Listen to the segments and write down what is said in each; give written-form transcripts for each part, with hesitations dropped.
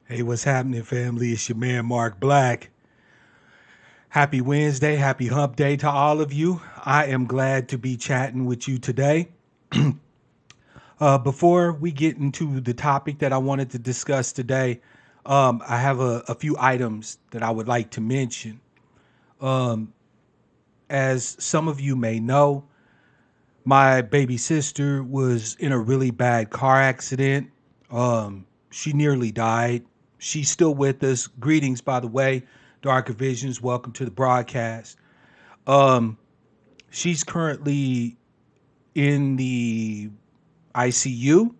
Hey, what's happening, family? It's your man, Mark Black. Happy Wednesday. Happy hump day to all of you. I am glad to be chatting with you today. Before we get into the topic that I wanted to discuss today, I have a few items that I would like to mention. As some of you may know, my baby sister was in a really bad car accident. She nearly died. She's still with us. Greetings, by the way. Darker Visions, welcome to the broadcast. Um, she's currently in the ICU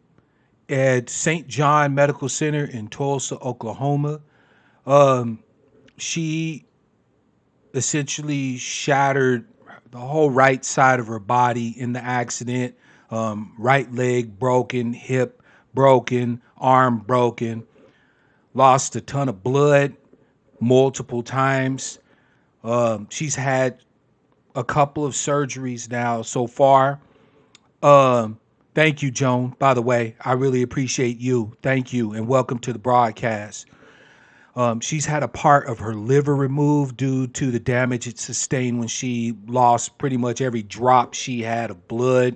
at St. John Medical Center in Tulsa, Oklahoma. Um, she essentially shattered the whole right side of her body in the accident. Right leg broken, hip broken, arm broken, lost a ton of blood multiple times. She's had a couple of surgeries now so far. Um, Thank you, Joan. By the way, I really appreciate you. Thank you, and welcome to the broadcast. She's had a part of her liver removed due to the damage it sustained when she lost pretty much every drop she had of blood.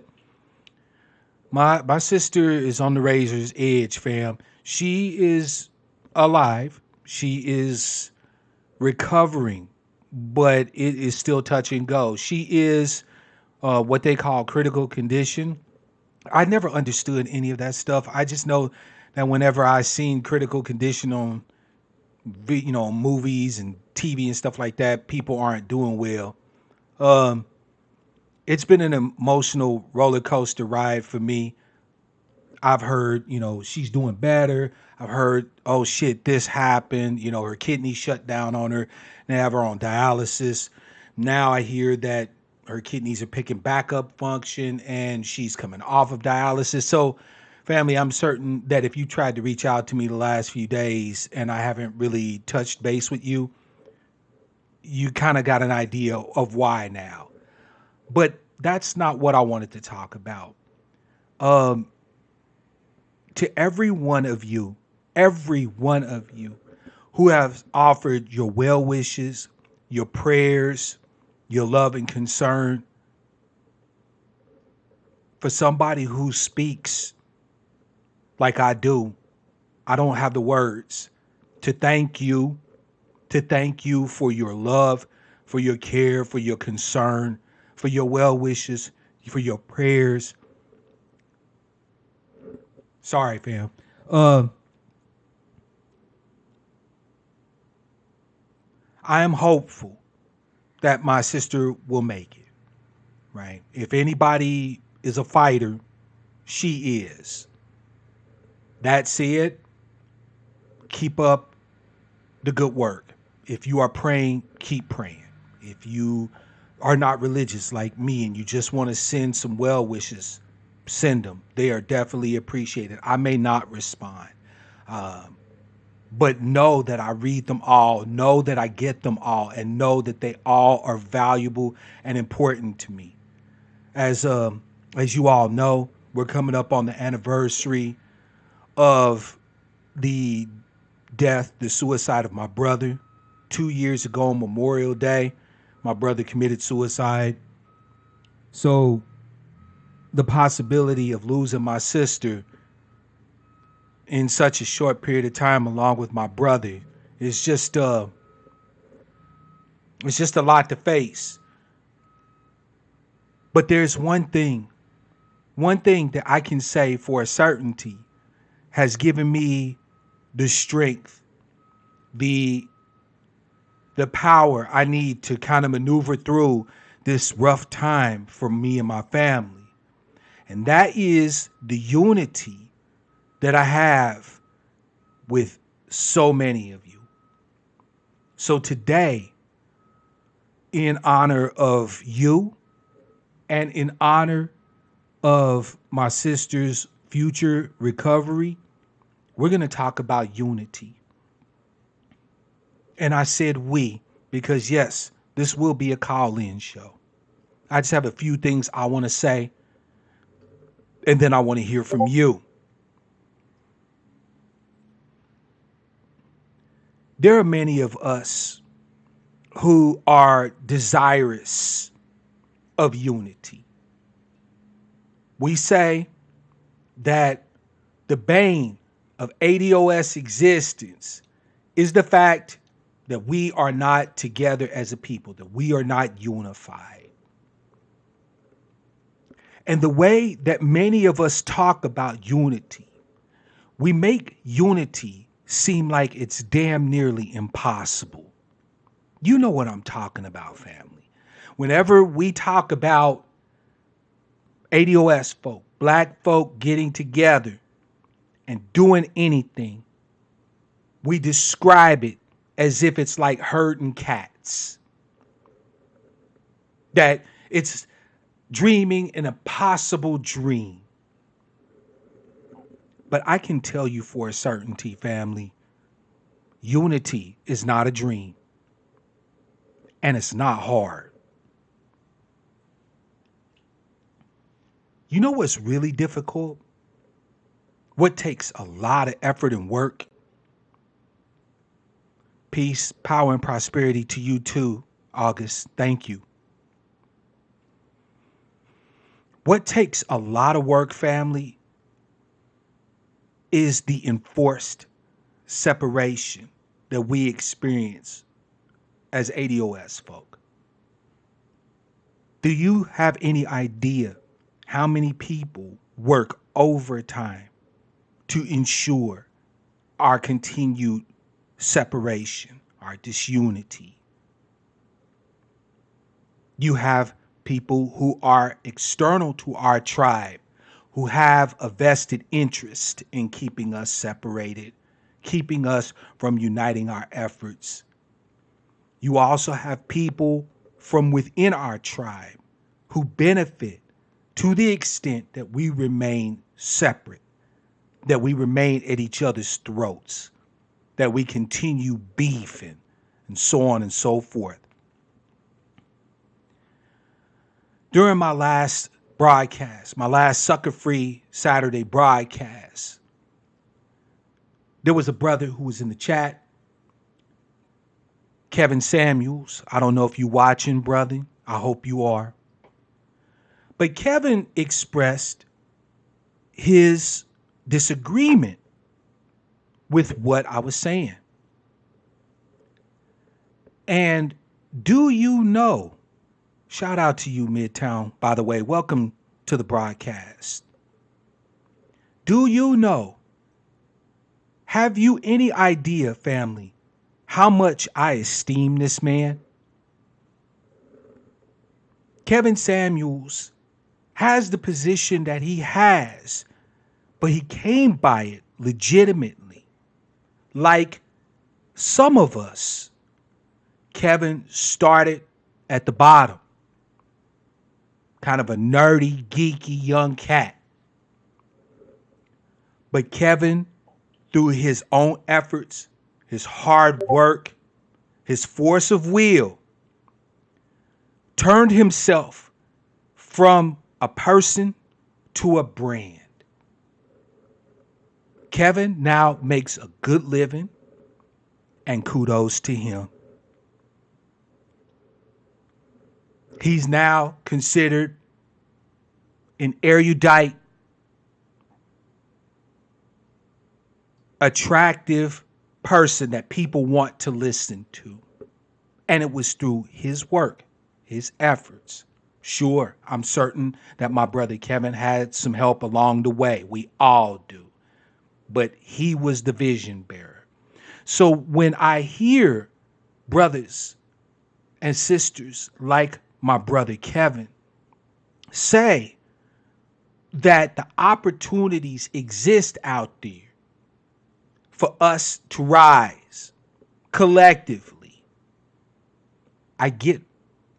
My sister is on the razor's edge, fam. She is alive. She is recovering, but it is still touch and go. She is what they call critical condition. I never understood any of that stuff. I just know that whenever I seen critical condition on movies and TV and stuff like that, people aren't doing well. Um, it's been an emotional roller coaster ride for me. I've heard, she's doing better. I've heard, oh shit, this happened. Her kidney shut down on her. They have her on dialysis. Now I hear that her kidneys are picking back up function and she's coming off of dialysis. So, family, I'm certain that if you tried to reach out to me the last few days and I haven't really touched base with you, you kind of got an idea of why now. But that's not what I wanted to talk about. Um, to every one of you who have offered your well wishes, your prayers, your love and concern for somebody who speaks like I do. I don't have the words to thank you for your love, for your care, for your concern, for your well wishes, for your prayers. Sorry, fam. Um, I am hopeful that my sister will make it, right? If anybody is a fighter, she is. That said, keep up the good work. If you are praying, keep praying. If you are not religious like me and you just want to send some well wishes, send them. They are definitely appreciated. I may not respond, um, but know that I read them all, know that I get them all, and know that they all are valuable and important to me. As you all know, we're coming up on the anniversary of the the suicide of my brother. 2 years ago on Memorial Day, my brother committed suicide. So the possibility of losing my sister in such a short period of time, along with my brother, is it's just a lot to face. But there's one thing that I can say for a certainty has given me the strength, the the power I need to kind of maneuver through this rough time for me and my family. And that is the unity that I have with so many of you. So today, in honor of you and in honor of my sister's future recovery, we're going to talk about unity. And I said we because, yes, this will be a call in show. I just have a few things I want to say, and then I want to hear from you. There are many of us who are desirous of unity. We say that the bane of ADOS existence is the fact that we are not together as a people, that we are not unified. And the way that many of us talk about unity, we make unity seem like it's damn nearly impossible. You know what I'm talking about, family. Whenever we talk about ADOS folk, black folk getting together and doing anything, we describe it as if it's like herding cats. That it's dreaming an impossible dream. But I can tell you for a certainty, family, unity is not a dream. And it's not hard. You know what's really difficult? What takes a lot of effort and work? Peace, power, and prosperity to you too, August. Thank you. What takes a lot of work, family, is the enforced separation that we experience as ADOS folk. Do you have any idea how many people work overtime to ensure our continued separation, our disunity? You have people who are external to our tribe who have a vested interest in keeping us separated, keeping us from uniting our efforts. You also have people from within our tribe who benefit to the extent that we remain separate, that we remain at each other's throats, that we continue beefing, and so on and so forth. During my last broadcast, my last Sucker Free Saturday broadcast, there was a brother who was in the chat, Kevin Samuels. I don't know if you watching, brother. I hope you are. But Kevin expressed his disagreement with what I was saying. And do you know, shout out to you, Midtown, by the way, welcome to the broadcast. Do you know, have you any idea, family, how much I esteem this man? Kevin Samuels has the position that he has, but he came by it legitimately. Like some of us, Kevin started at the bottom, kind of a nerdy, geeky young cat. But Kevin, through his own efforts, his hard work, his force of will, turned himself from a person to a brand. Kevin now makes a good living, and kudos to him. He's now considered an erudite, attractive person that people want to listen to. And it was through his work, his efforts. Sure, I'm certain that my brother Kevin had some help along the way. We all do. But he was the vision bearer. So when I hear brothers and sisters like my brother Kevin say that the opportunities exist out there for us to rise collectively, I get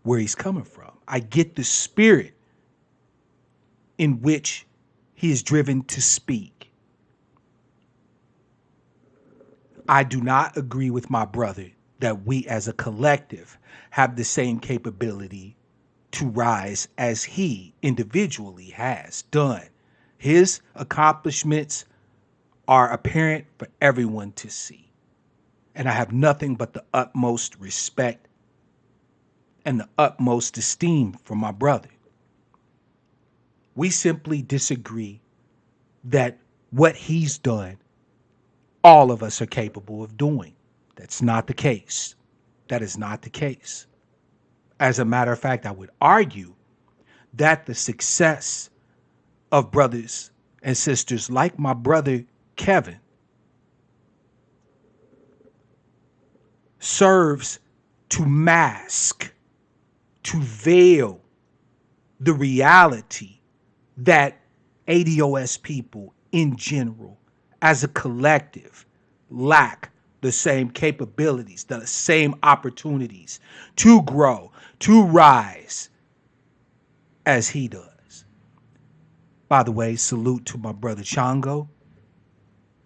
where he's coming from. I get the spirit in which he is driven to speak. I do not agree with my brother that we as a collective have the same capability to rise as he individually has done. His accomplishments are apparent for everyone to see. And I have nothing but the utmost respect and the utmost esteem for my brother. We simply disagree that what he's done, all of us are capable of doing. That's not the case. That is not the case. As a matter of fact, I would argue that the success of brothers and sisters like my brother Kevin serves to mask, to veil the reality that ADOS people in general, as a collective, lack the same capabilities, the same opportunities to grow, to rise as he does. By the way, salute to my brother Chongo.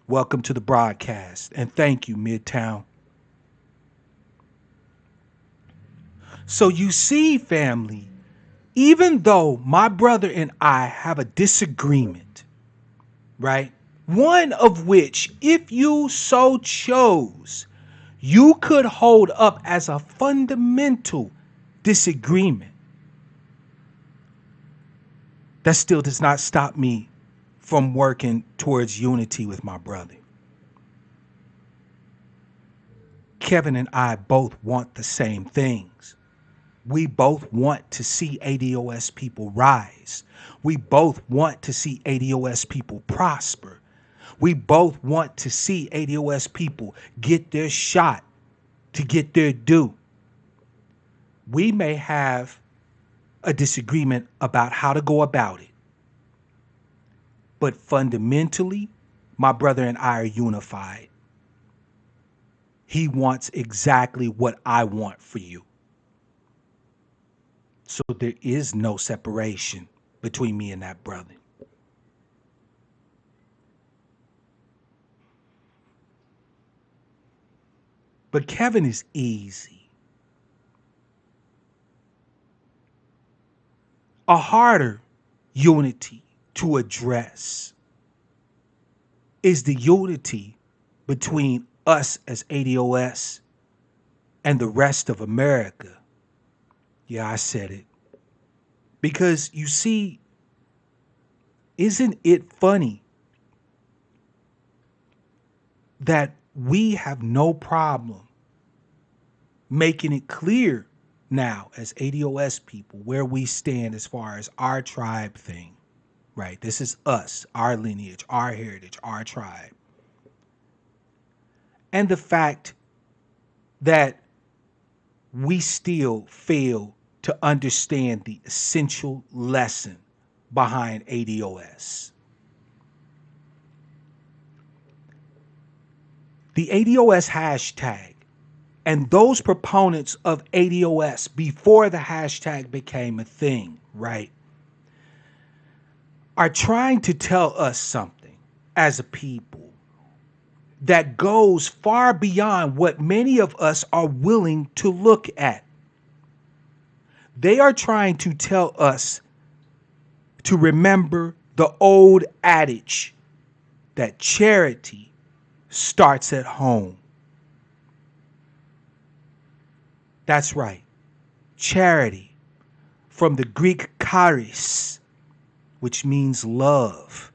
Welcome to the broadcast, and thank you, Midtown. So you see, family, even though my brother and I have a disagreement, right? One of which, if you so chose, you could hold up as a fundamental disagreement. That still does not stop me from working towards unity with my brother. Kevin and I both want the same things. We both want to see ADOS people rise. We both want to see ADOS people prosper. We both want to see ADOS people get their shot, to get their due. We may have a disagreement about how to go about it, but fundamentally, my brother and I are unified. He wants exactly what I want for you. So there is no separation between me and that brother. But Kevin is easy. A harder unity to address is the unity between us as ADOS and the rest of America. Yeah, I said it. Because you see, isn't it funny that we have no problem making it clear now as ADOS people where we stand as far as our tribe thing, right? This is us, our lineage, our heritage, our tribe. And the fact that we still fail to understand the essential lesson behind ADOS. The ADOS hashtag and those proponents of ADOS before the hashtag became a thing, right, are trying to tell us something as a people that goes far beyond what many of us are willing to look at. They are trying to tell us to remember the old adage that charity starts at home. That's right. Charity, from the Greek charis, which means love.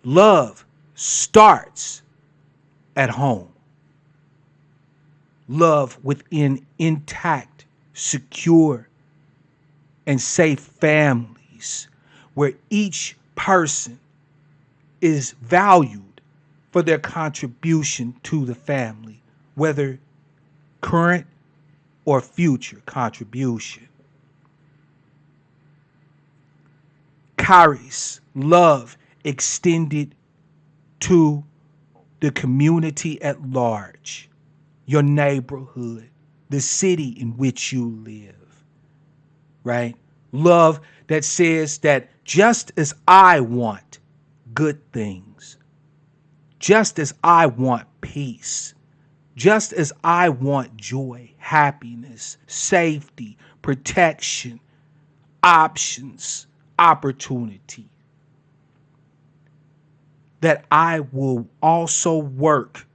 Love starts at home. Love within intact, secure, and safe families where each person is valued for their contribution to the family, whether current or future contribution. Charis, love extended to the community at large, your neighborhood, the city in which you live, right? Love that says that just as I want good things, just as I want peace, just as I want joy, happiness, safety, protection, options, opportunity, that I will also work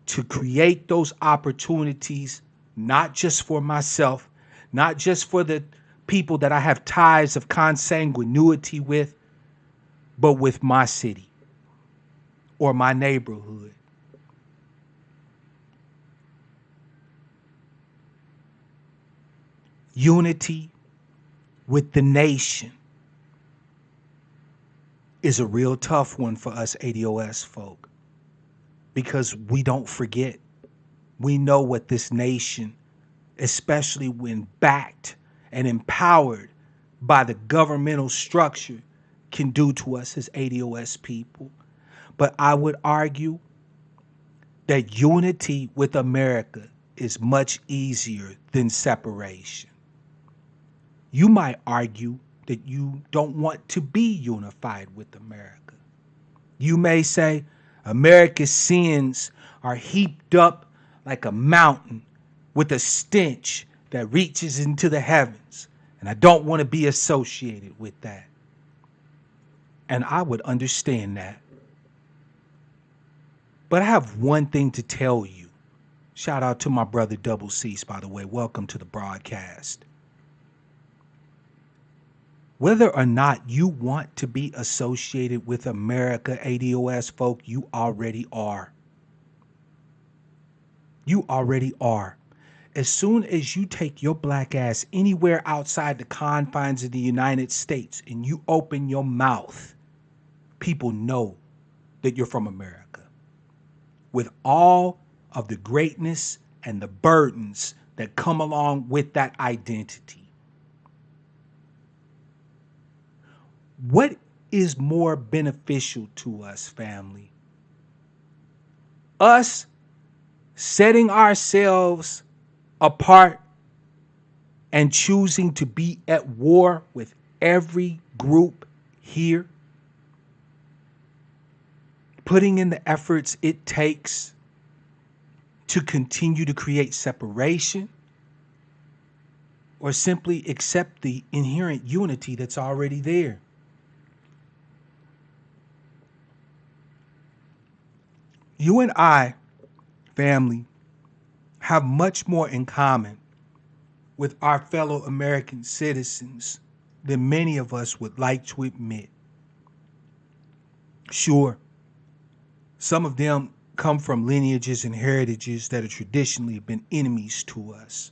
to create those opportunities, not just for myself, not just for the people that I have ties of consanguinity with, but with my city or my neighborhood. Unity with the nation is a real tough one for us ADOS folk, because we don't forget. We know what this nation, especially when backed and empowered by the governmental structure, can do to us as ADOS people. But I would argue that unity with America is much easier than separation. You might argue that you don't want to be unified with America. You may say America's sins are heaped up like a mountain with a stench that reaches into the heavens, and I don't want to be associated with that. And I would understand that. But I have one thing to tell you. Shout out to my brother Double Cease, by the way. Welcome to the broadcast. Whether or not you want to be associated with America, ADOS folk, you already are. You already are. As soon as you take your black ass anywhere outside the confines of the United States and you open your mouth, people know that you're from America. With all of the greatness and the burdens that come along with that identity. What is more beneficial to us, family? Us setting ourselves apart and choosing to be at war with every group here, putting in the efforts it takes to continue to create separation, or simply accept the inherent unity that's already there. You and I, family, have much more in common with our fellow American citizens than many of us would like to admit. Sure, some of them come from lineages and heritages that have traditionally been enemies to us,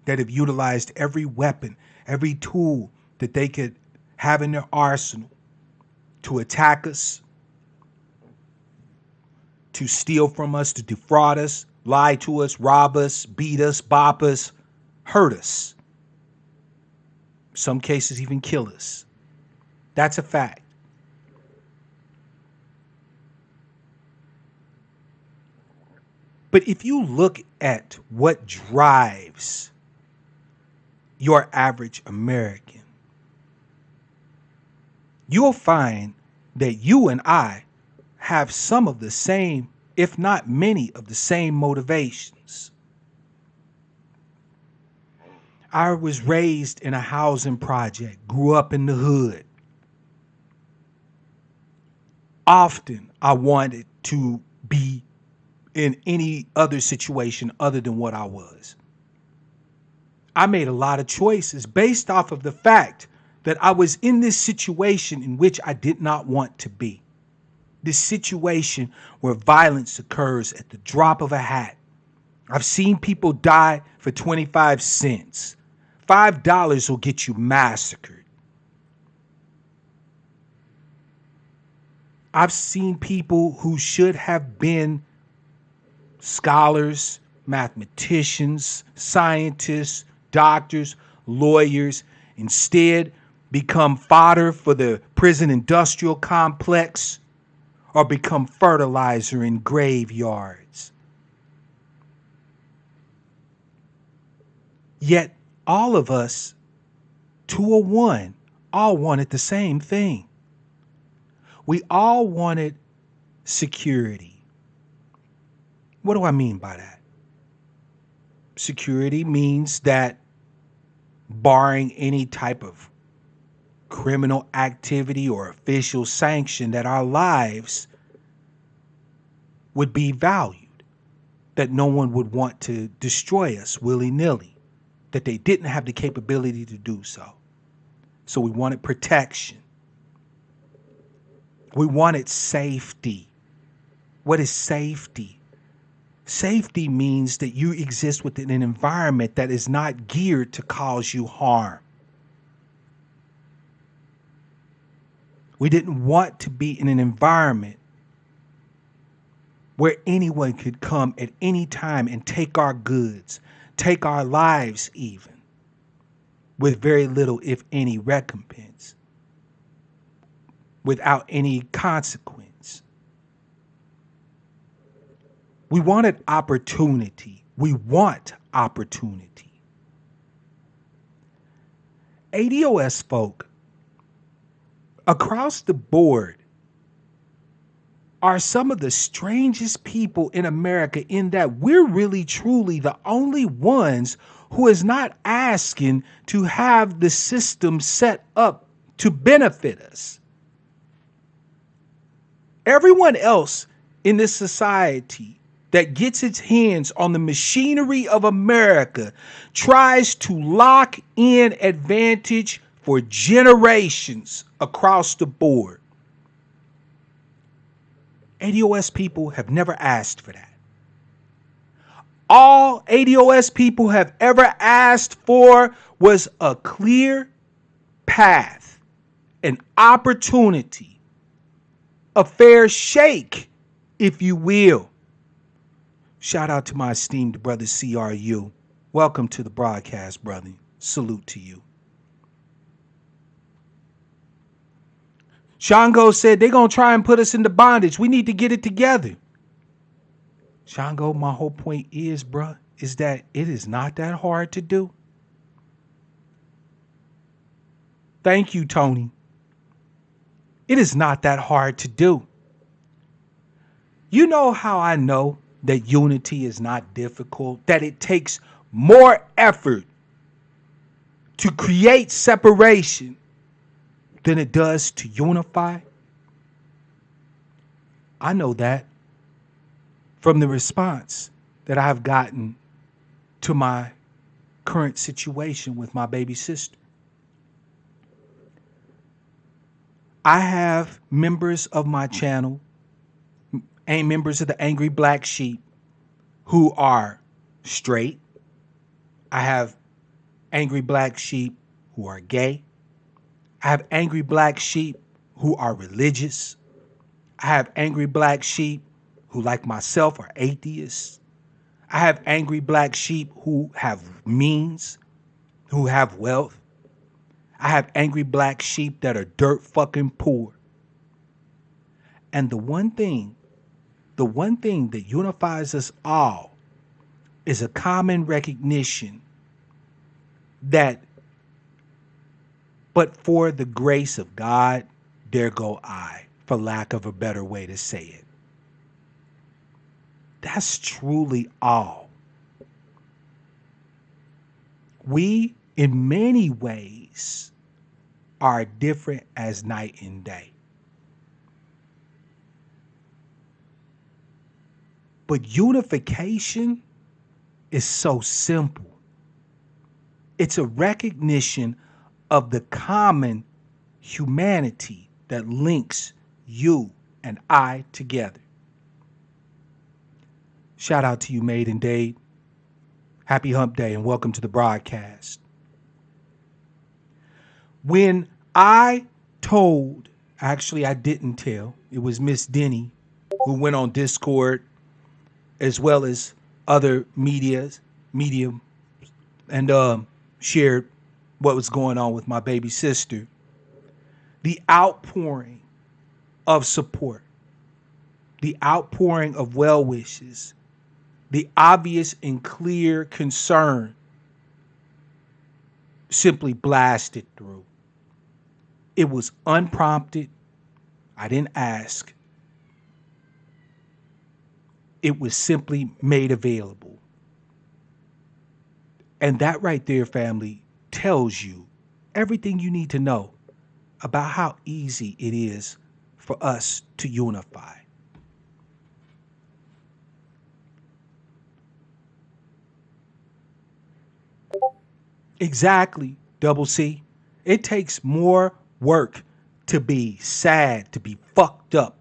that have utilized every weapon, every tool that they could have in their arsenal to attack us, to steal from us, to defraud us, lie to us, rob us, beat us, bop us, hurt us. Some cases even kill us. That's a fact. But if you look at what drives your average American, you'll find that you and I have some of the same, if not many of the same motivations. I was raised in a housing project, grew up in the hood. Often I wanted to be in any other situation other than what I was. I made a lot of choices based off of the fact that I was in this situation in which I did not want to be. This situation where violence occurs at the drop of a hat. I've seen people die for 25 cents. $5 will get you massacred. I've seen people who should have been scholars, mathematicians, scientists, doctors, lawyers, instead become fodder for the prison industrial complex or become fertilizer in graveyards. Yet all of us, 201, all wanted the same thing. We all wanted security. What do I mean by that? Security means that barring any type of criminal activity or official sanction, that our lives would be valued, that no one would want to destroy us willy-nilly, that they didn't have the capability to do so. So we wanted protection. We wanted safety. What is safety? Safety means that you exist within an environment that is not geared to cause you harm. We didn't want to be in an environment where anyone could come at any time and take our goods, take our lives even, with very little, if any, recompense, without any consequence. We wanted opportunity. We want opportunity. ADOS folk across the board are some of the strangest people in America, in that we're really truly the only ones who is not asking to have the system set up to benefit us. Everyone else in this society that gets its hands on the machinery of America tries to lock in advantage for generations across the board. ADOS people have never asked for that. All ADOS people have ever asked for was a clear path, an opportunity, a fair shake, if you will. Shout out to my esteemed brother CRU. Welcome to the broadcast, brother. Salute to you. Shango said they're going to try and put us into bondage. We need to get it together. Shango, my whole point is, bruh, is that it is not that hard to do. Thank you, Tony. It is not that hard to do. You know how I know that unity is not difficult, that it takes more effort to create separation than it does to unify? I know that from the response that I've gotten to my current situation with my baby sister. I have members of my channel and members of the Angry Black Sheep who are straight. I have Angry Black Sheep who are gay. I have Angry Black Sheep who are religious. I have Angry Black Sheep who, like myself, are atheists. I have Angry Black Sheep who have means, who have wealth. I have Angry Black Sheep that are dirt fucking poor. And the one thing that unifies us all is a common recognition that, but for the grace of God, there go I, for lack of a better way to say it. That's truly all. We, in many ways, are different as night and day. But unification is so simple. It's a recognition of the common humanity that links you and I together. Shout out to you, Maiden Dade. Happy Hump Day and welcome to the broadcast. When I told, actually I didn't tell, it was Miss Denny who went on Discord as well as other medium, and shared what was going on with my baby sister. The outpouring of support, the outpouring of well wishes, the obvious and clear concern simply blasted through. It was unprompted. I didn't ask. It was simply made available. And that right there, family, tells you everything you need to know about how easy it is for us to unify. Exactly, Double C. It takes more work to be sad, to be fucked up,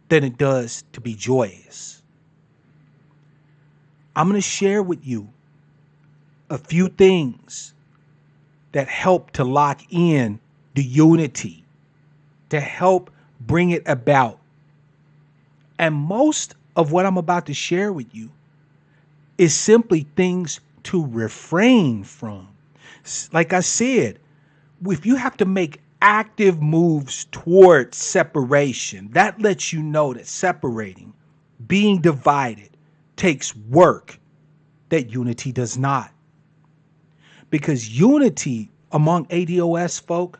than it does to be joyous. I'm going to share with you a few things that help to lock in the unity, to help bring it about. And most of what I'm about to share with you is simply things to refrain from. Like I said, if you have to make active moves towards separation, that lets you know that separating, being divided, takes work that unity does not. Because unity among ADOS folk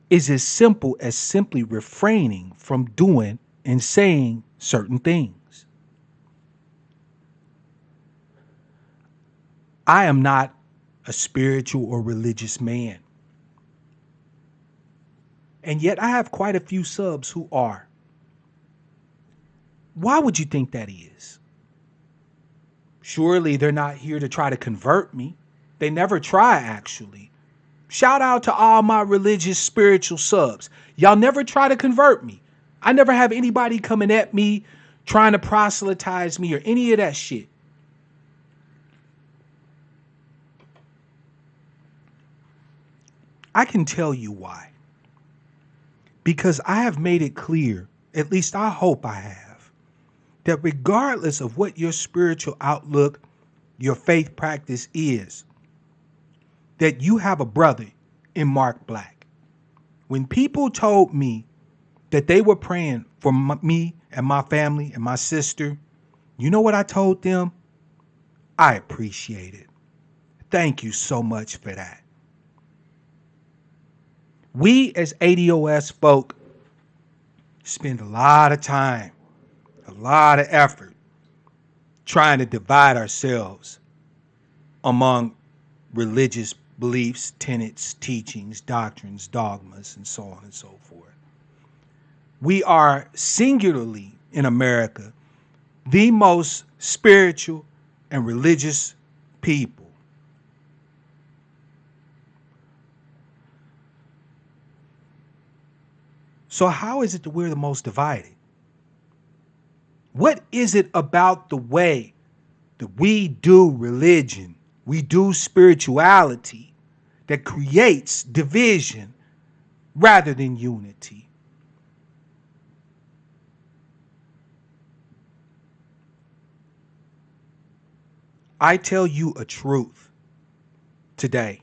is as simple as simply refraining from doing and saying certain things. I am not a spiritual or religious man. And yet I have quite a few subs who are. Why would you think that is? Surely they're not here to try to convert me. They never try, actually. Shout out to all my religious spiritual subs. Y'all never try to convert me. I never have anybody coming at me trying to proselytize me or any of that shit. I can tell you why. Because I have made it clear, at least I hope I have, that regardless of what your spiritual outlook, your faith practice is, that you have a brother in Mark Black. When people told me that they were praying for me and my family and my sister, you know what I told them? I appreciate it. Thank you so much for that. We as ADOS folk spend a lot of time, a lot of effort trying to divide ourselves among religious beliefs, tenets, teachings, doctrines, dogmas, and so on and so forth. We are singularly in America the most spiritual and religious people. So how is it that we're the most divided? What is it about the way that we do religion, we do spirituality, that creates division rather than unity? I tell you a truth today,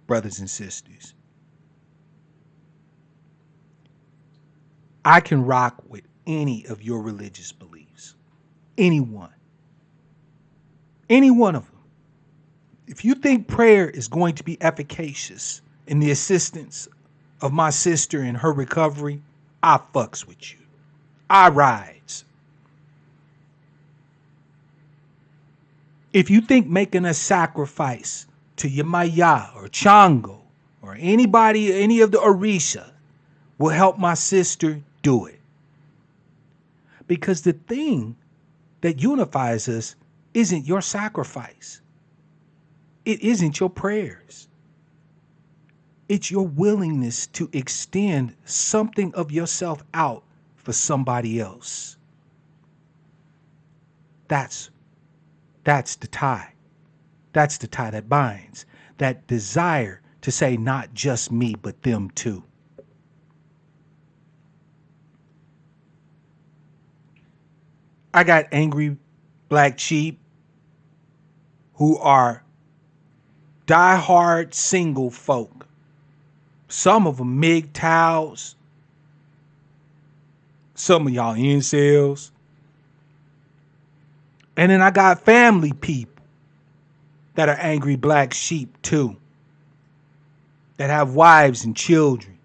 brothers and sisters. I can rock with any of your religious beliefs. Anyone. Any one of them. If you think prayer is going to be efficacious in the assistance of my sister in her recovery, I fucks with you. I rides. If you think making a sacrifice to Yemaya or Chango or anybody, any of the Orisha will help my sister, do it. Because the thing that unifies us isn't your sacrifice. It isn't your prayers. It's your willingness to extend something of yourself out for somebody else. That's the tie. That's the tie that binds. That desire to say not just me, but them too. I got angry black sheep who are diehard single folk. Some of them MGTOWs. Some of y'all incels. And then I got family people that are angry black sheep too. That have wives and children.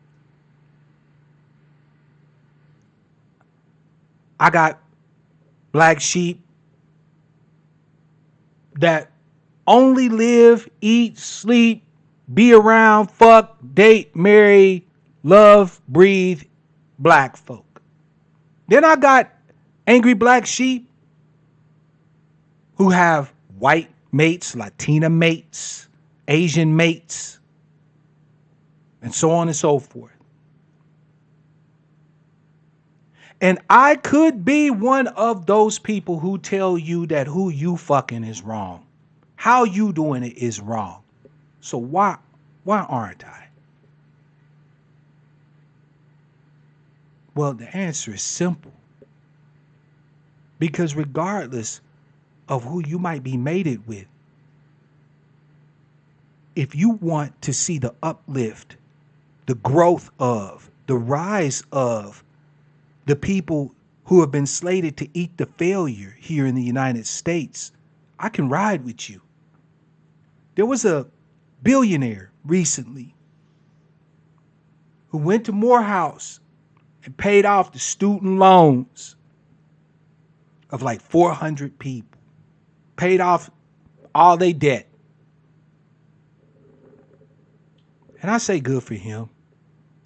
I got black sheep that only live, eat, sleep, be around, fuck, date, marry, love, breathe black folk. Then I got angry black sheep who have white mates, Latina mates, Asian mates, and so on and so forth. And I could be one of those people who tell you that who you fucking is wrong. How you doing it is wrong. So why aren't I? Well, the answer is simple. Because regardless of who you might be mated with, if you want to see the uplift, the growth of, the rise of the people who have been slated to eat the failure here in the United States, I can ride with you. There was a billionaire recently who went to Morehouse and paid off the student loans of like 400 people. Paid off all their debt. And I say good for him.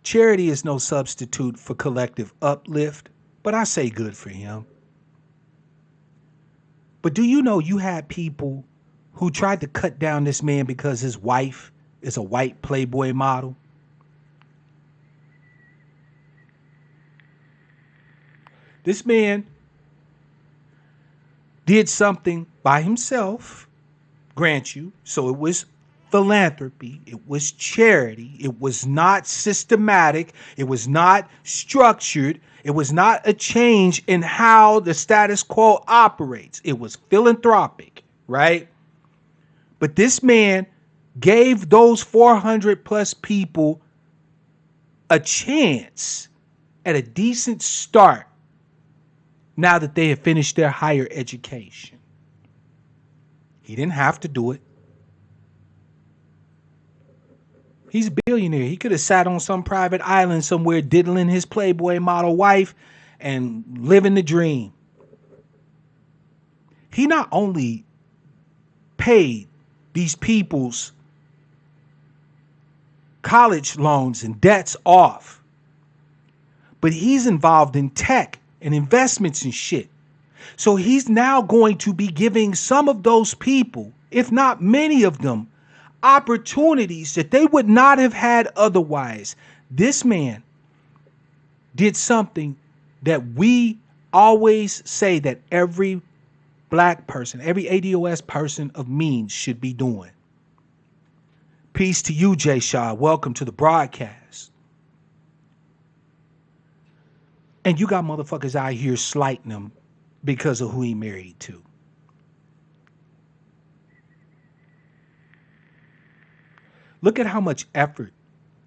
Charity is no substitute for collective uplift, but I say good for him. But do you know you had people who tried to cut down this man because his wife is a white Playboy model? This man did something by himself, grant you. So it was philanthropy, it was charity, it was not systematic, it was not structured, it was not a change in how the status quo operates. It was philanthropic, right? But this man gave those 400 plus people a chance at a decent start now that they have finished their higher education. He didn't have to do it. He's a billionaire. He could have sat on some private island somewhere diddling his Playboy model wife and living the dream. He not only paid these people's college loans and debts off, but he's involved in tech and investments and shit. So he's now going to be giving some of those people, if not many of them, opportunities that they would not have had otherwise. This man did something that we always say that every black person, every ADOS person of means should be doing. Peace to you, Jay Shaw. Welcome to the broadcast. And you got motherfuckers out here slighting him because of who he married to. Look at how much effort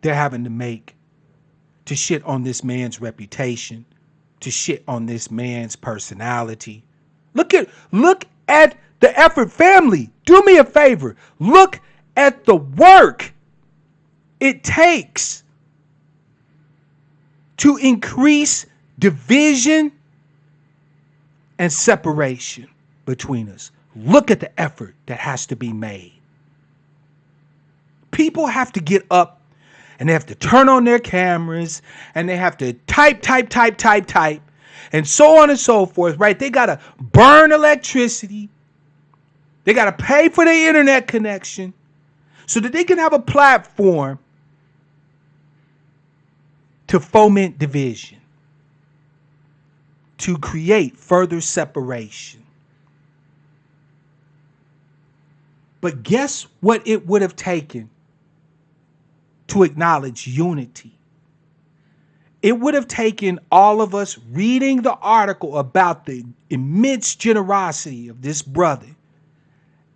they're having to make to shit on this man's reputation, to shit on this man's personality. Look at the effort, family. Do me a favor. Look at the work it takes to increase division and separation between us. Look at the effort that has to be made. People have to get up and they have to turn on their cameras and they have to type, and so on and so forth, right? They got to burn electricity. They got to pay for their internet connection so that they can have a platform to foment division, to create further separation. But guess what it would have taken to acknowledge unity? It would have taken all of us reading the article about the immense generosity of this brother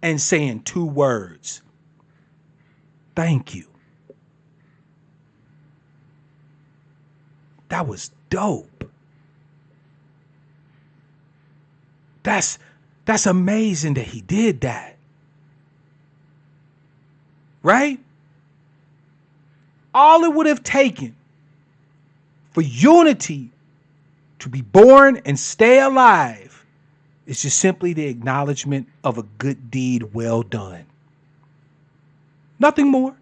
and saying two words: thank you. That was dope. That's amazing that he did that. Right? All it would have taken for unity to be born and stay alive is just simply the acknowledgement of a good deed well done. Nothing more.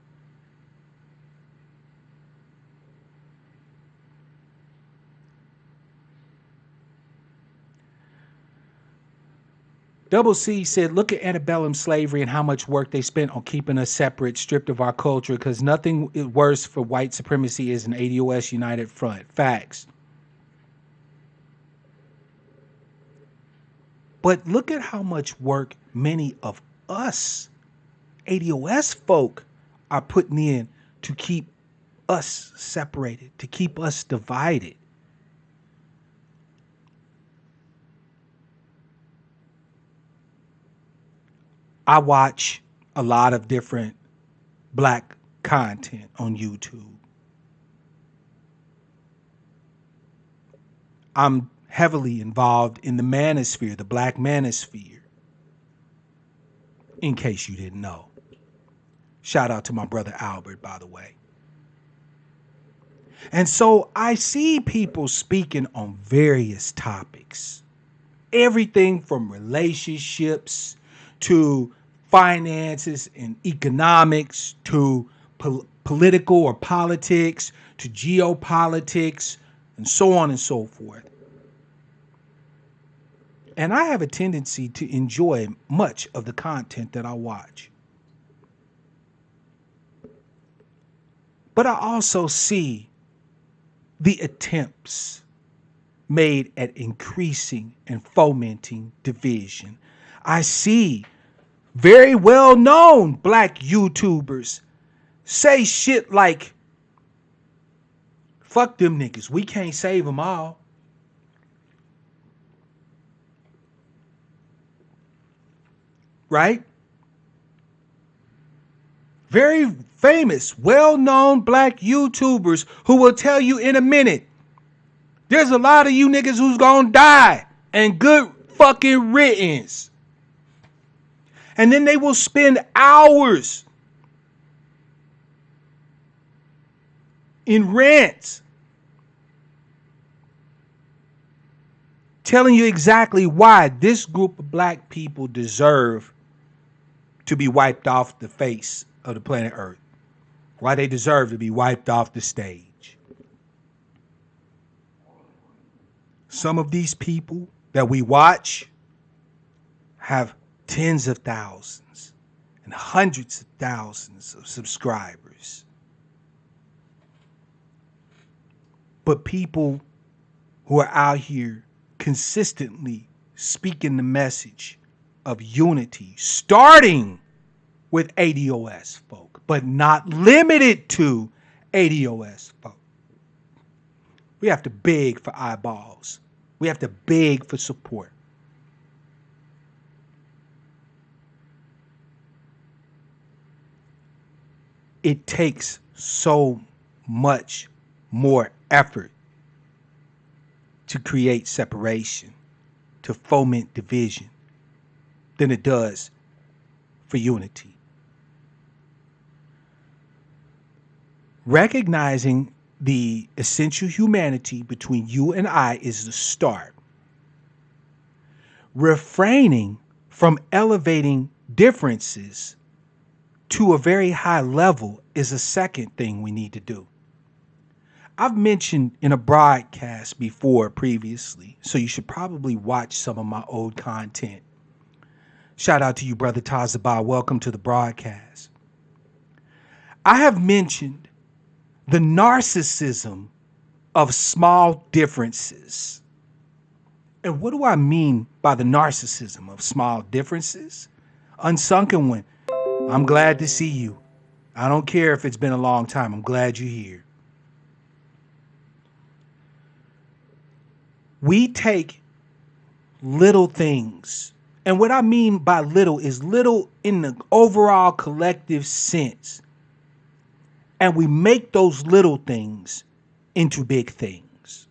Double C said, look at antebellum slavery and how much work they spent on keeping us separate, stripped of our culture, because nothing is worse for white supremacy is an ADOS united front. Facts. But look at how much work many of us ADOS folk are putting in to keep us separated, to keep us divided. I watch a lot of different black content on YouTube. I'm heavily involved in the manosphere, the black manosphere, in case you didn't know. Shout out to my brother Albert, by the way. And so I see people speaking on various topics. Everything from relationships to finances and economics to political or politics to geopolitics and so on and so forth. And I have a tendency to enjoy much of the content that I watch. But I also see the attempts made at increasing and fomenting division. I see very well known black YouTubers say shit like, fuck them niggas, we can't save them all. Right? Very famous, well-known black YouTubers who will tell you in a minute, there's a lot of you niggas who's gonna die, and good fucking riddance. And then they will spend hours in rants telling you exactly why this group of black people deserve to be wiped off the face of the planet Earth. Why they deserve to be wiped off the stage. Some of these people that we watch have tens of thousands and hundreds of thousands of subscribers. But people who are out here consistently speaking the message of unity, starting with ADOS folk, but not limited to ADOS folk. We have to beg for eyeballs. We have to beg for support. It takes so much more effort to create separation, to foment division, than it does for unity. Recognizing the essential humanity between you and I is the start. Refraining from elevating differences to a very high level is a second thing we need to do. I've mentioned in a broadcast before previously, so you should probably watch some of my old content. Shout out to you, Brother Tazabah. Welcome to the broadcast. I have mentioned the narcissism of small differences. And what do I mean by the narcissism of small differences? Unsunken one. I'm glad to see you. I don't care if it's been a long time. I'm glad you're here. We take little things, and what I mean by little is little in the overall collective sense, and we make those little things into big things.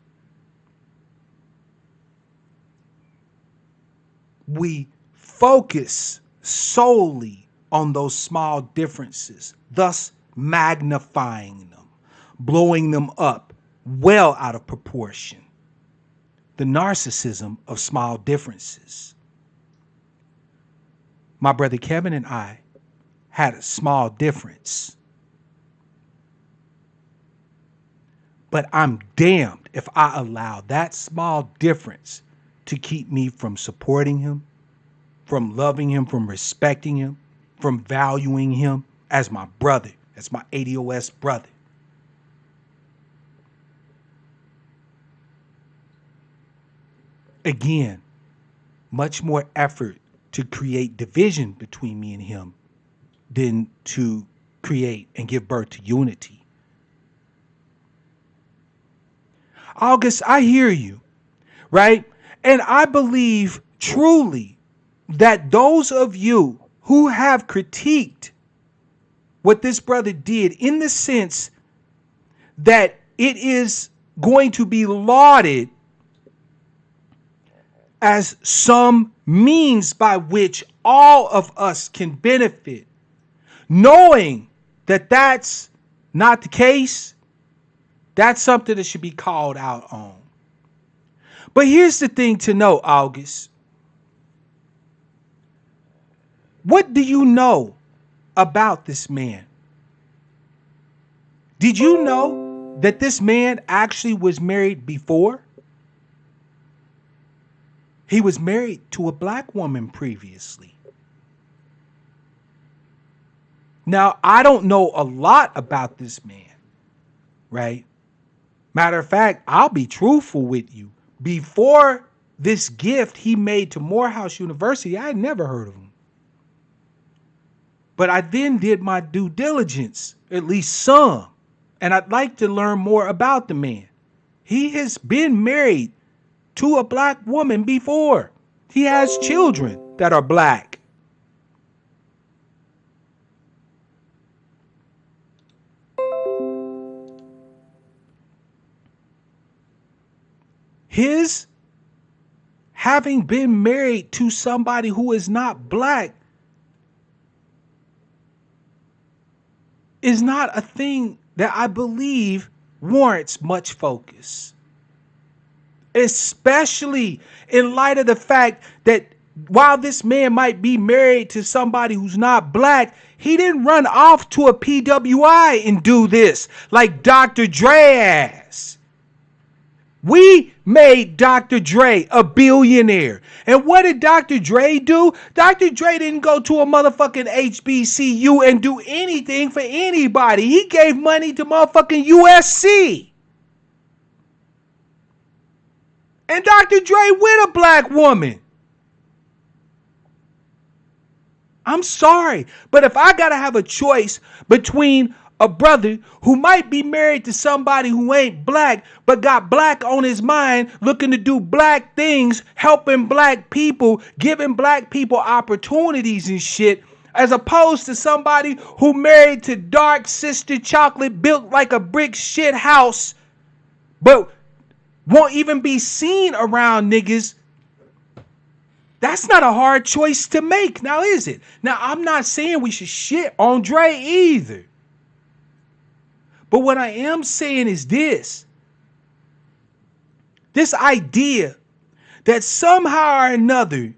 We focus solely on those small differences, thus magnifying them, blowing them up well out of proportion. The narcissism of small differences. My brother Kevin and I had a small difference. But I'm damned if I allow that small difference to keep me from supporting him, from loving him, from respecting him, from valuing him as my brother, as my ADOS brother. Again, much more effort to create division between me and him than to create and give birth to unity. August, I hear you, right? And I believe truly that those of you who have critiqued what this brother did in the sense that it is going to be lauded as some means by which all of us can benefit, knowing that that's not the case, that's something that should be called out on. But here's the thing to know, August. What do you know about this man? Did you know that this man actually was married before? He was married to a black woman previously. Now, I don't know a lot about this man, right? Matter of fact, I'll be truthful with you. Before this gift he made to Morehouse University, I had never heard of him. But I then did my due diligence, at least some, and I'd like to learn more about the man. He has been married to a black woman before. He has children that are black. His having been married to somebody who is not black is not a thing that I believe warrants much focus. Especially in light of the fact that while this man might be married to somebody who's not black, he didn't run off to a PWI and do this like Dr. Dre ass. We made Dr. Dre a billionaire. And what did Dr. Dre do? Dr. Dre didn't go to a motherfucking HBCU and do anything for anybody. He gave money to motherfucking USC. And Dr. Dre with a black woman. I'm sorry, but if I gotta have a choice between a brother who might be married to somebody who ain't black, but got black on his mind, looking to do black things, helping black people, giving black people opportunities and shit, as opposed to somebody who married to dark sister chocolate, built like a brick shit house, but won't even be seen around niggas. That's not a hard choice to make, now is it? Now, I'm not saying we should shit on Dre either. But what I am saying is this idea that somehow or another,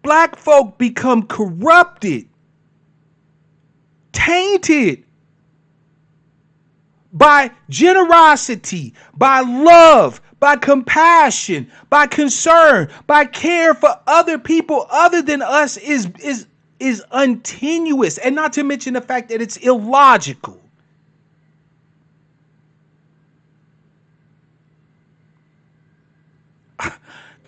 black folk become corrupted, tainted by generosity, by love, by compassion, by concern, by care for other people other than us is untenuous, and not to mention the fact that it's illogical.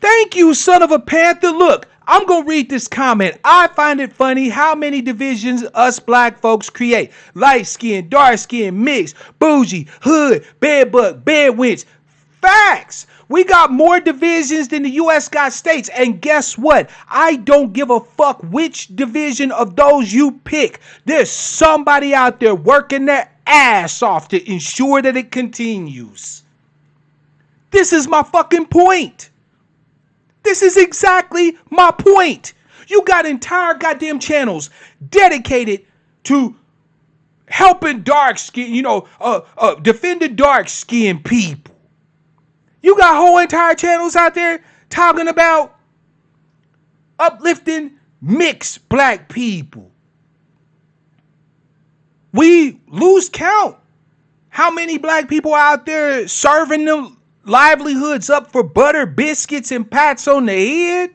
Thank you, son of a panther. Look, I'm going to read this comment. I find it funny how many divisions us black folks create. Light skin, dark skin, mixed, bougie, hood, bedbug, bedwench. Facts. We got more divisions than the U.S. got states. And guess what? I don't give a fuck which division of those you pick. There's somebody out there working their ass off to ensure that it continues. This is my fucking point. This is exactly my point. You got entire goddamn channels dedicated to helping dark skin, defending dark skinned people. You got whole entire channels out there talking about uplifting mixed black people. We lose count how many black people out there serving them livelihoods up for butter, biscuits, and pats on the head.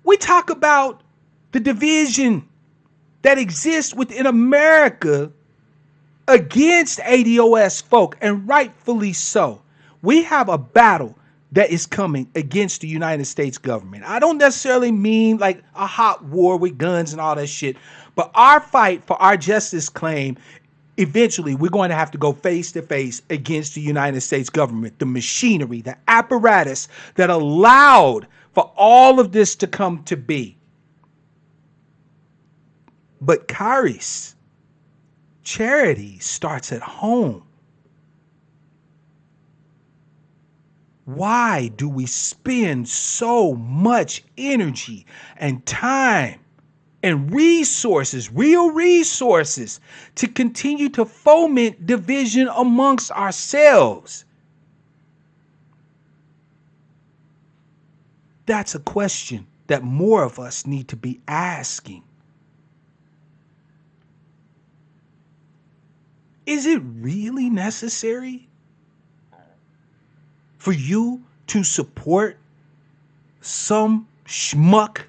We talk about the division that exists within America against ADOS folk, and rightfully so. We have a battle that is coming against the United States government. I don't necessarily mean like a hot war with guns and all that shit, but our fight for our justice claim, eventually we're going to have to go face to face against the United States government, the machinery, the apparatus that allowed for all of this to come to be. But Charis, charity starts at home. Why do we spend so much energy and time and resources, real resources, to continue to foment division amongst ourselves? That's a question that more of us need to be asking. Is it really necessary for you to support some schmuck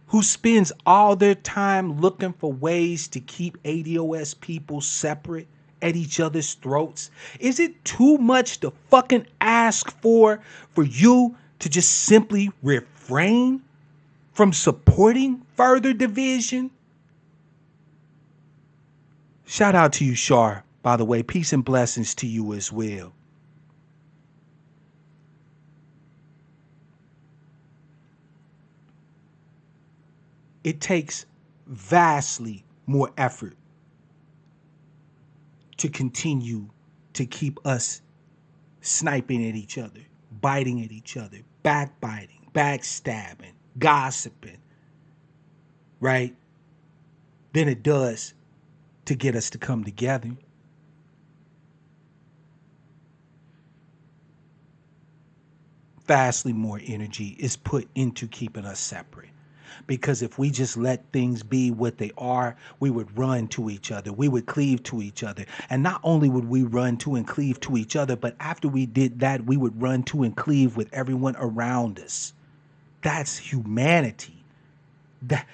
who spends all their time looking for ways to keep ADOS people separate at each other's throats? Is it too much to fucking ask for you to just simply refrain from supporting further division? Shout out to you, Shar, by the way. Peace and blessings to you as well. It takes vastly more effort to continue to keep us sniping at each other, biting at each other, backbiting, backstabbing, gossiping, right? Than it does to get us to come together. Vastly more energy is put into keeping us separate. Because if we just let things be what they are, we would run to each other. We would cleave to each other. And not only would we run to and cleave to each other, but after we did that, we would run to and cleave with everyone around us. That's humanity. That,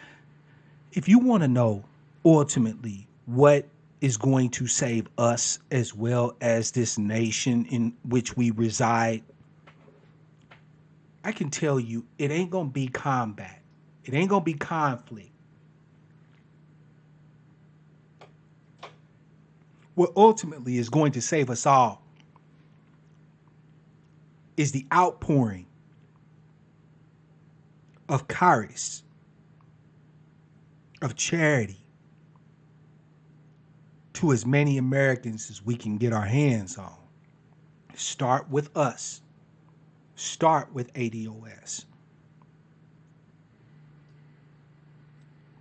if you want to know ultimately what is going to save us as well as this nation in which we reside, I can tell you it ain't going to be combat. It ain't going to be conflict. What ultimately is going to save us all is the outpouring of charis, of charity, to as many Americans as we can get our hands on. Start with us. Start with ADOS.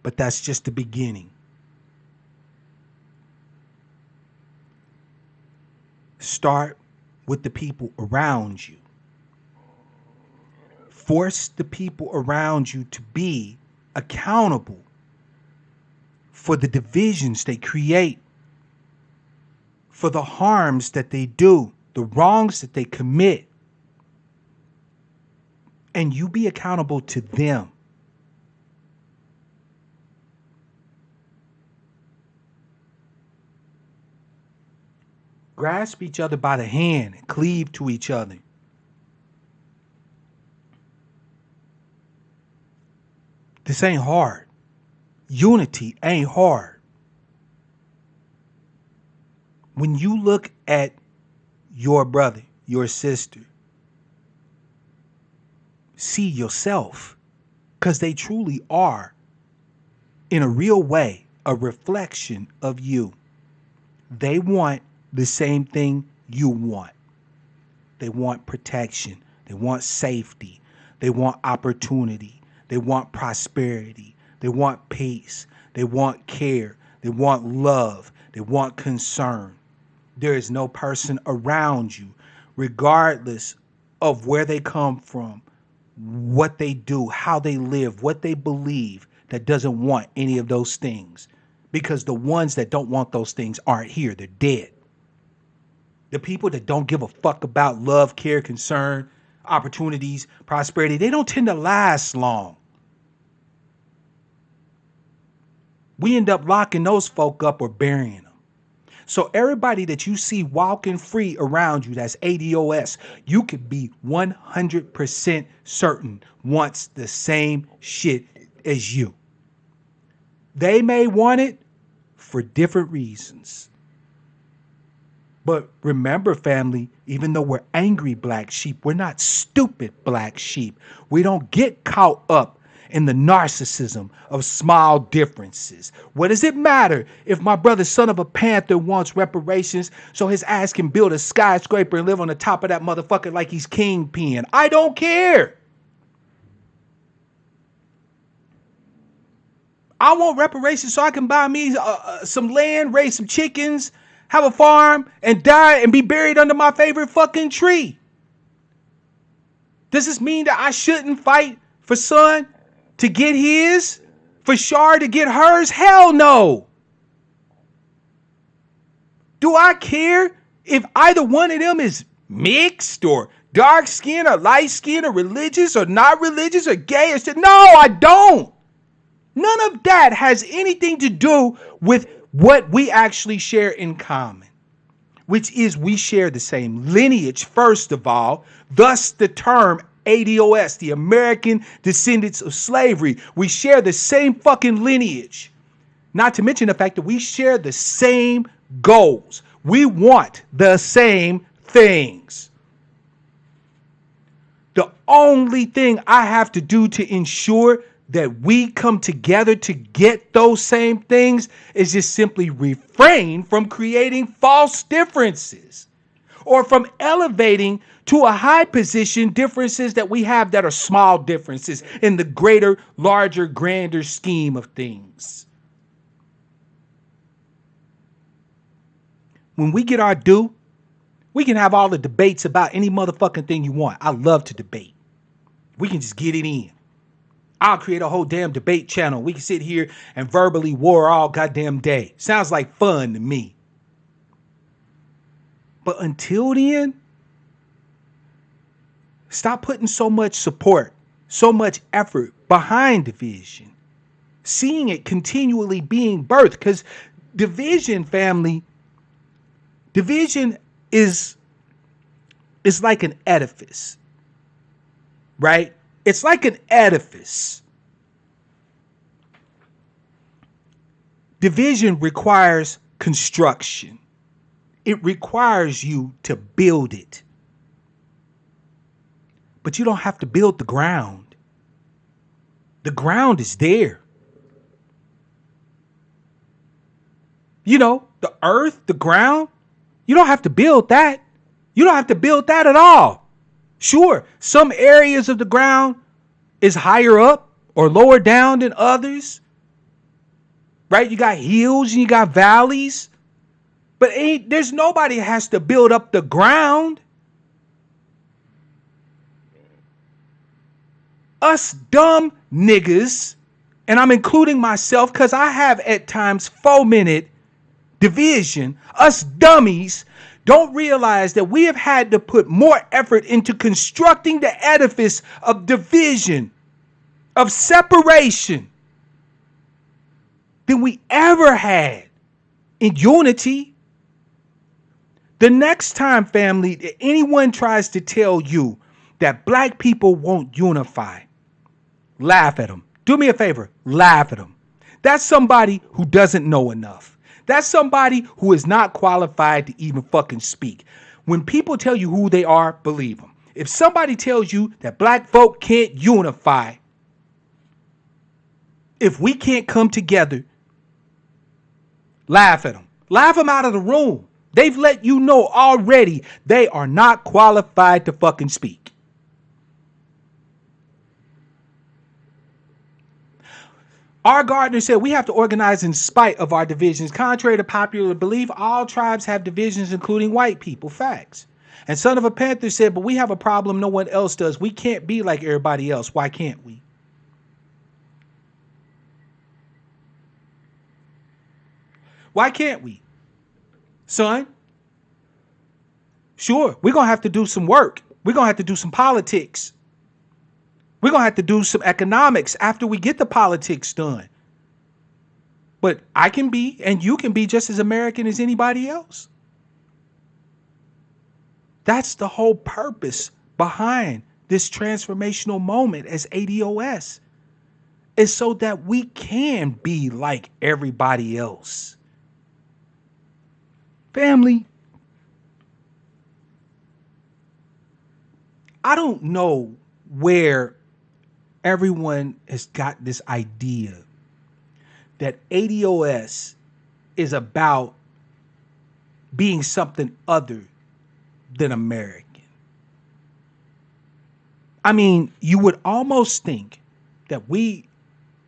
But that's just the beginning. Start with the people around you. Force the people around you to be accountable for the divisions they create, for the harms that they do, the wrongs that they commit. And you be accountable to them. Grasp each other by the hand and cleave to each other. This ain't hard. Unity ain't hard. When you look at your brother, your sister, see yourself, because they truly are, in a real way, a reflection of you. They want the same thing you want. They want protection. They want safety. They want opportunity. They want prosperity. They want peace. They want care. They want love. They want concern. There is no person around you, regardless of where they come from, what they do, how they live, what they believe, that doesn't want any of those things. Because the ones that don't want those things aren't here. They're dead. The people that don't give a fuck about love, care, concern, opportunities, prosperity, they don't tend to last long. We end up locking those folk up or burying them. So everybody that you see walking free around you, that's ADOS, you can be 100% certain wants the same shit as you. They may want it for different reasons. But remember, family, even though we're angry black sheep, we're not stupid black sheep. We don't get caught up in the narcissism of small differences. What does it matter if my brother, son of a panther, wants reparations so his ass can build a skyscraper and live on the top of that motherfucker like he's kingpin? I don't care. I want reparations so I can buy me some land, raise some chickens, have a farm, and die and be buried under my favorite fucking tree. Does this mean that I shouldn't fight for Son to get his? For Shar to get hers? Hell no. Do I care if either one of them is mixed or dark skin or light skin or religious or not religious or gay or shit. No, I don't. None of that has anything to do with what we actually share in common, which is we share the same lineage, first of all, thus the term ADOS, the American Descendants of Slavery. We share the same fucking lineage. Not to mention the fact that we share the same goals. We want the same things. The only thing I have to do to ensure that we come together to get those same things is just simply refrain from creating false differences or from elevating to a high position differences that we have that are small differences in the greater, larger, grander scheme of things. When we get our due, we can have all the debates about any motherfucking thing you want. I love to debate. We can just get it in. I'll create a whole damn debate channel. We can sit here and verbally war all goddamn day. Sounds like fun to me. But until then, stop putting so much support, so much effort behind division. Seeing it continually being birthed. Because division, family, division is like an edifice, right? It's like an edifice. Division requires construction. It requires you to build it. But you don't have to build the ground. The ground is there. You know, the earth, the ground, you don't have to build that. You don't have to build that at all. Sure, some areas of the ground is higher up or lower down than others. Right? You got hills and you got valleys. But there's nobody has to build up the ground. Us dumb niggas, and I'm including myself because I have at times fomented division. Us dummies don't realize that we have had to put more effort into constructing the edifice of division, of separation, than we ever had in unity. The next time, family, that anyone tries to tell you that black people won't unify, laugh at them. Do me a favor, laugh at them. That's somebody who doesn't know enough. That's somebody who is not qualified to even fucking speak. When people tell you who they are, believe them. If somebody tells you that black folk can't unify, if we can't come together, laugh at them. Laugh them out of the room. They've let you know already they are not qualified to fucking speak. R. Gardner said we have to organize in spite of our divisions. Contrary to popular belief, all tribes have divisions, including white people. Facts. And Son of a Panther said, but we have a problem no one else does. We can't be like everybody else. Why can't we? Why can't we? Son? Sure, we're going to have to do some work. We're going to have to do some politics. We're going to have to do some economics after we get the politics done. But I can be, and you can be just as American as anybody else. That's the whole purpose behind this transformational moment as ADOS, is so that we can be like everybody else. Family, I don't know where everyone has got this idea that ADOS is about being something other than American. I mean, you would almost think that we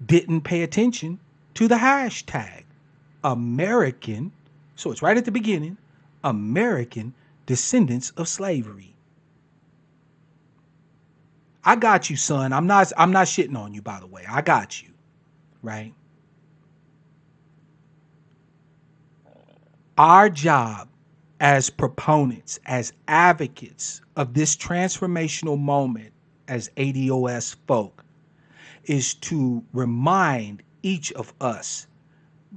didn't pay attention to the hashtag American. So it's right at the beginning, American Descendants of Slavery. I got you, son. I'm not shitting on you, by the way. I got you, right? Our job as proponents, as advocates of this transformational moment as ADOS folk, is to remind each of us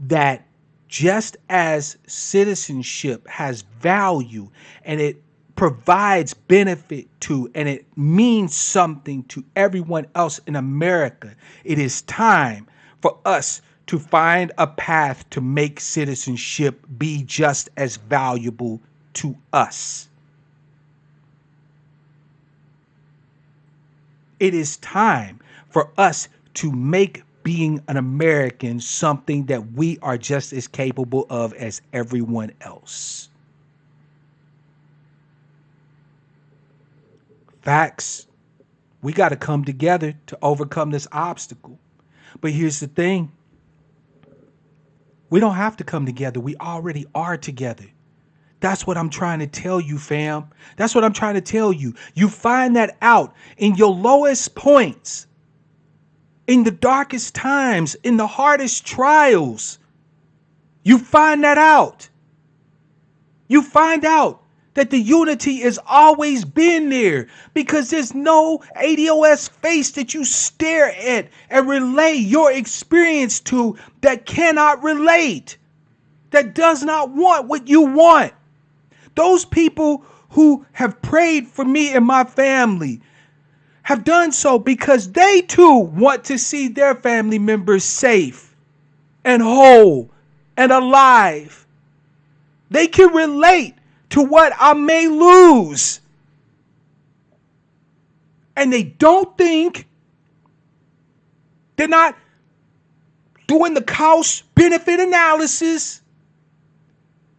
that just as citizenship has value and it provides benefit to and it means something to everyone else in America, it is time for us to find a path to make citizenship be just as valuable to us. It is time for us to make being an American something that we are just as capable of as everyone else. Facts. We got to come together to overcome this obstacle. But here's the thing. We don't have to come together. We already are together. That's what I'm trying to tell you, fam. That's what I'm trying to tell you. You find that out in your lowest points, in the darkest times, in the hardest trials. You find that out. You find out that the unity has always been there, because there's no ADOS face that you stare at and relay your experience to that cannot relate, that does not want what you want. Those people who have prayed for me and my family have done so because they too want to see their family members safe and whole and alive. They can relate to what I may lose. And they don't think, they're not doing the cost benefit analysis.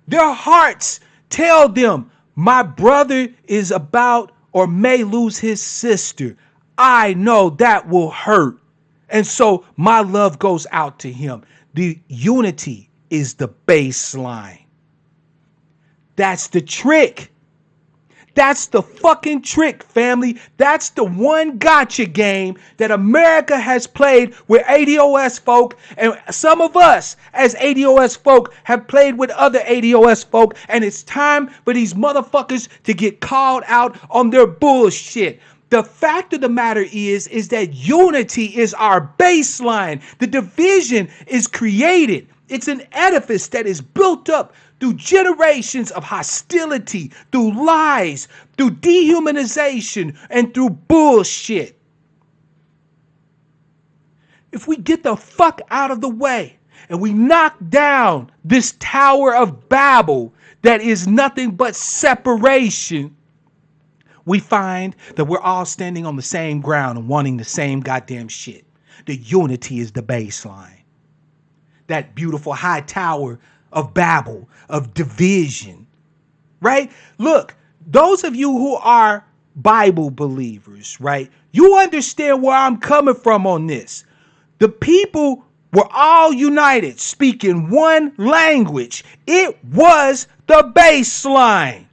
Their hearts tell them, my brother is about or may lose his sister. I know that will hurt. And so my love goes out to him. The unity is the baseline. That's the trick. That's the fucking trick, family. That's the one gotcha game that America has played with ADOS folk, and some of us as ADOS folk have played with other ADOS folk, and it's time for these motherfuckers to get called out on their bullshit. The fact of the matter is that unity is our baseline. The division is created. It's an edifice that is built up through generations of hostility, through lies, through dehumanization, and through bullshit. If we get the fuck out of the way and we knock down this Tower of Babel that is nothing but separation, we find that we're all standing on the same ground and wanting the same goddamn shit. The unity is the baseline. That beautiful high tower of Babel, of division, right? Look, those of you who are Bible believers, right? You understand where I'm coming from on this. The people were all united, speaking one language. It was the baseline.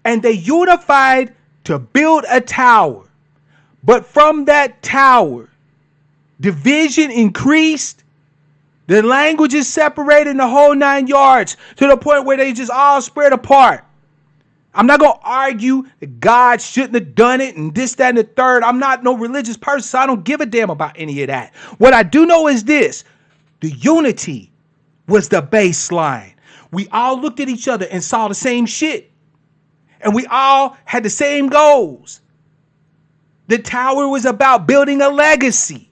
And they unified to build a tower. But from that tower, division increased, the languages separated in the whole 9 yards to the point where they just all spread apart. I'm not going to argue that God shouldn't have done it and this, that, and the third. I'm not no religious person, so I don't give a damn about any of that. What I do know is this: the unity was the baseline. We all looked at each other and saw the same shit. And we all had the same goals. The tower was about building a legacy.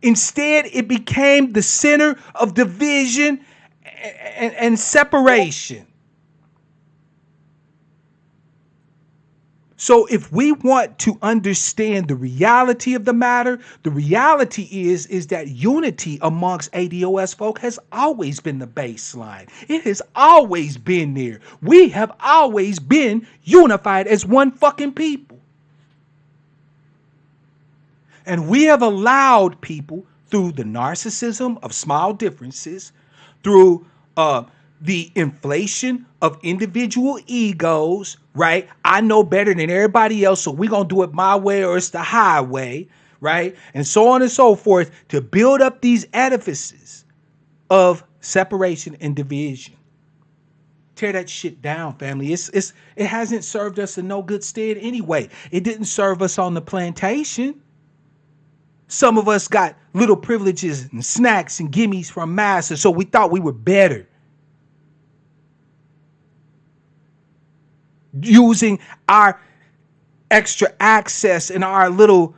Instead, it became the center of division and separation. So if we want to understand the reality of the matter, the reality is that unity amongst ADOS folk has always been the baseline. It has always been there. We have always been unified as one fucking people. And we have allowed people, through the narcissism of small differences, through the inflation of individual egos, right? I know better than everybody else, so we're going to do it my way or it's the highway, right? And so on and so forth, to build up these edifices of Separation and division. Tear that shit down, family. It hasn't served us in no good stead anyway. It didn't serve us on the plantation. Some of us got little privileges and snacks and gimmies from massa, so we thought we were better. Using our extra access and our little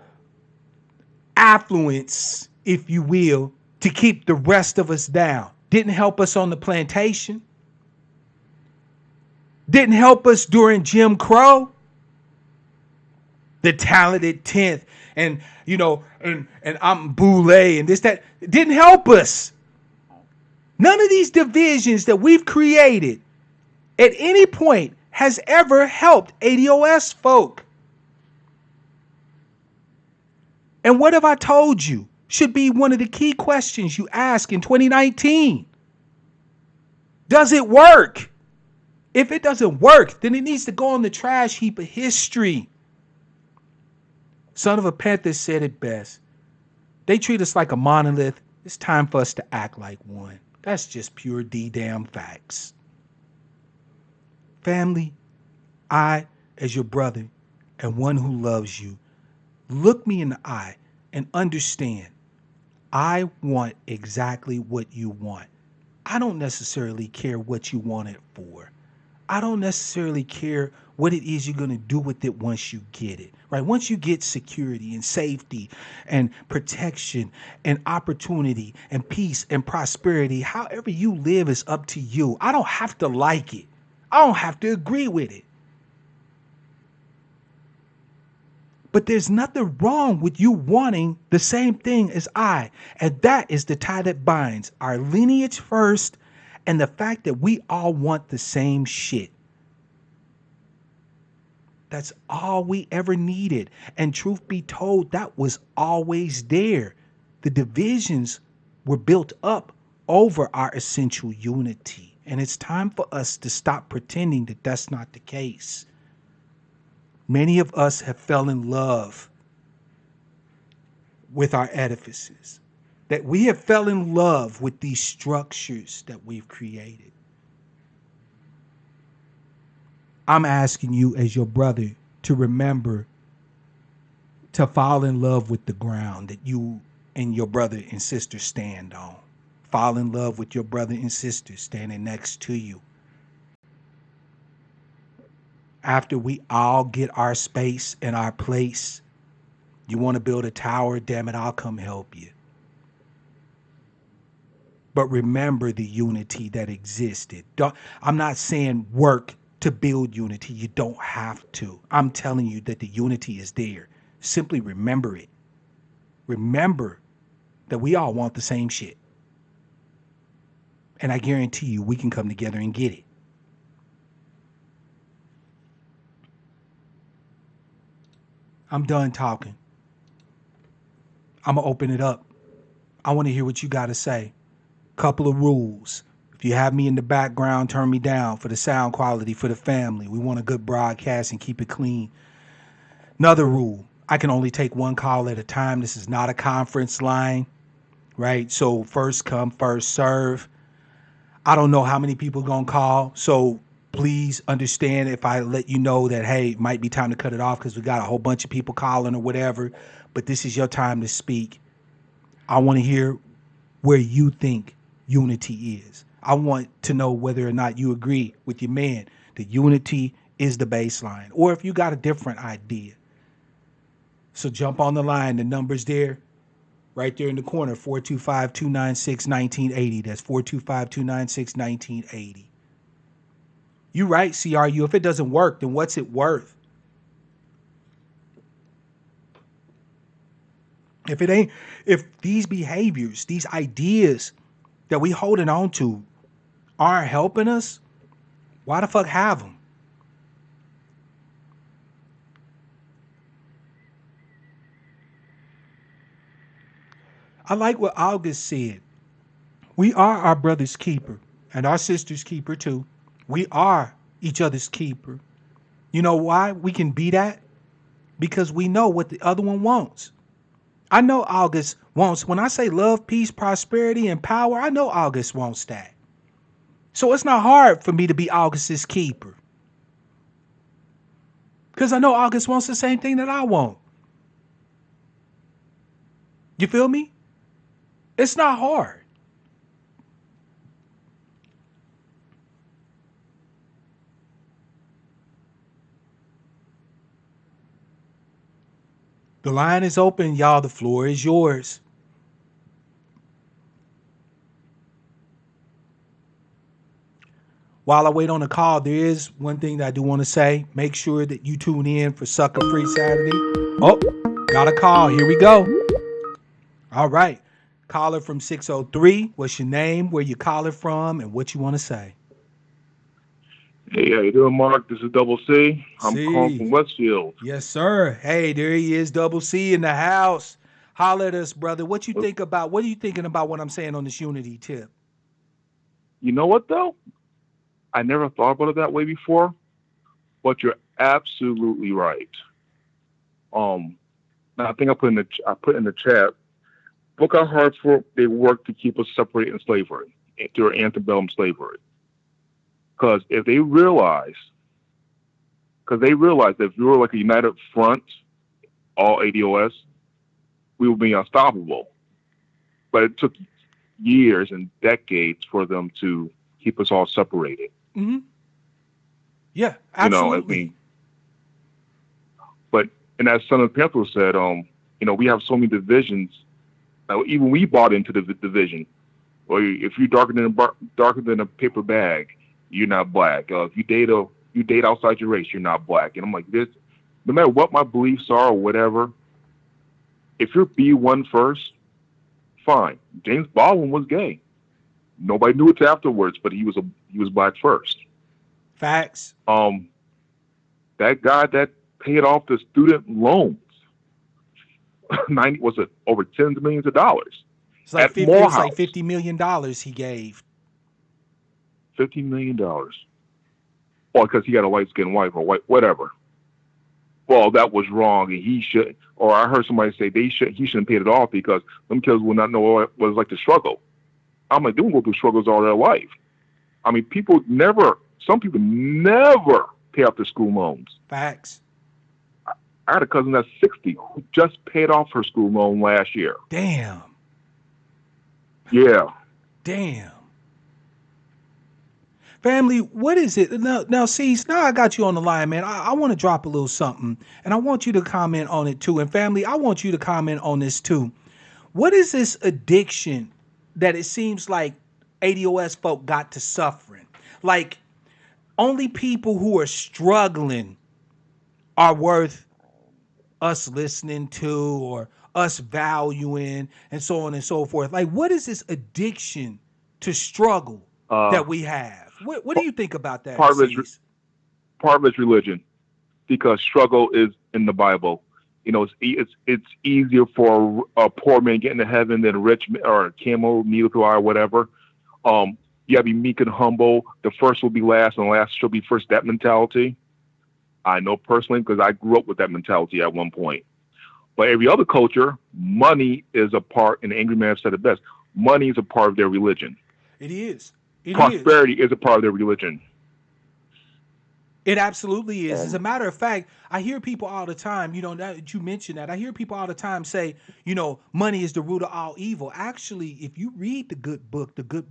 affluence, if you will, to keep the rest of us down. Didn't help us on the plantation. Didn't help us during Jim Crow. The talented 10th and I'm Boule and this, that. It didn't help us. None of these divisions that we've created at any point has ever helped ADOS folk. And what have I told you should be one of the key questions you ask in 2019? Does it work? If it doesn't work, then it needs to go on the trash heap of history. Son of a Panther said it best. They treat us like a monolith. It's time for us to act like one. That's just pure D-damn facts. Family, I, as your brother and one who loves you, look me in the eye and understand. I want exactly what you want. I don't necessarily care what you want it for. I don't necessarily care what it is you're going to do with it once you get it, right? Once you get security and safety and protection and opportunity and peace and prosperity, however you live is up to you. I don't have to like it. I don't have to agree with it. But there's nothing wrong with you wanting the same thing as I. And that is the tie that binds our lineage first and the fact that we all want the same shit. That's all we ever needed. And truth be told, that was always there. The divisions were built up over our essential unity. And it's time for us to stop pretending that that's not the case. Many of us have fell in love with our edifices, that we have fell in love with these structures that we've created. I'm asking you as your brother to remember to fall in love with the ground that you and your brother and sister stand on. Fall in love with your brother and sister standing next to you. After we all get our space and our place, you want to build a tower? Damn it, I'll come help you. But remember the unity that existed. I'm not saying work to build unity. You don't have to. I'm telling you that the unity is there. Simply remember it. Remember that we all want the same shit. And I guarantee you we can come together and get it. I'm done talking. I'm going to open it up. I want to hear what you got to say. Couple of rules. If you have me in the background, turn me down for the sound quality for the family. We want a good broadcast and keep it clean. Another rule. I can only take one call at a time. This is not a conference line, right? So first come, first serve. I don't know how many people are going to call. So please understand if I let you know that, hey, it might be time to cut it off because we got a whole bunch of people calling or whatever. But this is your time to speak. I want to hear where you think unity is. I want to know whether or not you agree with your man that unity is the baseline, or if you got a different idea. So jump on the line. The number's there, right there in the corner, 425-296-1980. That's 425-296-1980. You right, CRU. If it doesn't work, then what's it worth? If these behaviors, these ideas that we holding on to aren't helping us, why the fuck have them? I like what August said. We are our brother's keeper and our sister's keeper too. We are each other's keeper. You know why we can be that? Because we know what the other one wants. I know August wants, when I say love, peace, prosperity, and power, I know August wants that. So it's not hard for me to be August's keeper. Because I know August wants the same thing that I want. You feel me? It's not hard. The line is open, y'all. The floor is yours. While I wait on the call, there is one thing that I do want to say. Make sure that you tune in for Sucker Free Saturday. Oh, got a call. Here we go. All right. Caller from 603. What's your name, where you calling from, and what you want to say? Hey, how you doing, Mark? This is Double C. I'm calling C. from Westfield. Yes, sir. Hey, there he is, Double C in the house. Holler at us, brother. But What are you thinking about what I'm saying on this Unity tip? you know what though? I never thought about it that way before, but you're absolutely right. Um, now I think I put in the chat. Look how hard for they work to keep us separated in slavery, during antebellum slavery. Because they realized that if we were like a united front, all ADOS, we would be unstoppable. But it took years and decades for them to keep us all separated. Mm-hmm. Yeah, You know, I absolutely. mean, but and as Son of Panther said, we have so many divisions. Now, even we bought into the division. Or if you're darker than a paper bag, you're not black. If you date outside your race, you're not black. And I'm like this. No matter what my beliefs are or whatever, if you're B1 first, fine. James Baldwin was gay. Nobody knew it afterwards, but he was black first. Facts. Um, that guy that paid off the student loans, 90 was it over tens of millions of dollars at It was like Morehouse, $50 million he gave. $50 million. Well, because he got a light skinned wife or white, whatever. Well, that was wrong, and he should. Or I heard somebody say he shouldn't pay it off because them kids will not know what it's like to struggle. I'm like, they will go through struggles all their life. I mean, some people never pay off their school loans. Facts. I had a cousin that's 60 who just paid off her school loan last year. Damn. Yeah. Damn. Family, what is it? Now, see, now I got you on the line, man. I want to drop a little something, and I want you to comment on it too. And family, I want you to comment on this too. What is this addiction that it seems like ADOS folk got to suffering? Like, only people who are struggling are worth us listening to or us valuing and so on and so forth. Like, what is this addiction to struggle Uh, that we have? What do you think about that, part of it's C's? part of it's religion because struggle is in the Bible. It's easier for a poor man getting to heaven than a rich or a camel needle through eye or whatever. You gotta be meek and humble. The first will be last, and the last shall be first. That mentality, I know personally because I grew up with that mentality at one point. But every other culture, money is a part. And the Angry Man said it best: money is a part of their religion. It is. It is. Prosperity is a part of their religion. It absolutely is. As a Um, matter of fact, I hear people all the time, that you mentioned that. I hear people all the time say, money is the root of all evil. Actually, if you read the good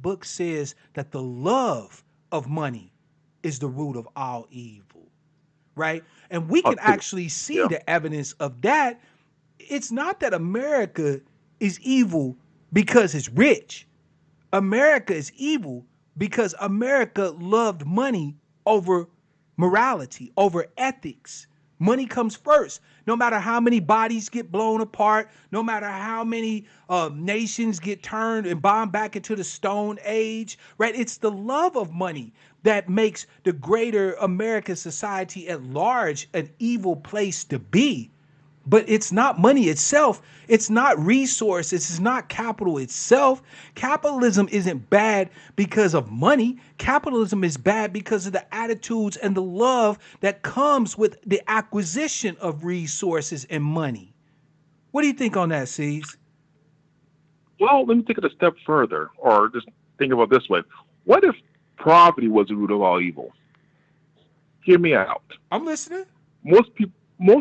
book says that the love of money is the root of all evil, right? And we I'll can take it. actually see Yeah. the evidence of that. It's not that America is evil because it's rich. America is evil because America loved money over morality, over ethics. Money comes first. No matter how many bodies get blown apart, no matter how many nations get turned and bombed back into the Stone Age, right? It's the love of money that makes the greater American society at large an evil place to be. But it's not money itself. It's not resources. It's not capital itself. Capitalism isn't bad because of money. Capitalism is bad because of the attitudes and the love that comes with the acquisition of resources and money. What do you think on that, C's? Well, let me take it a step further, or just think about it this way: what if poverty was the root of all evil? Hear me out. I'm listening. Most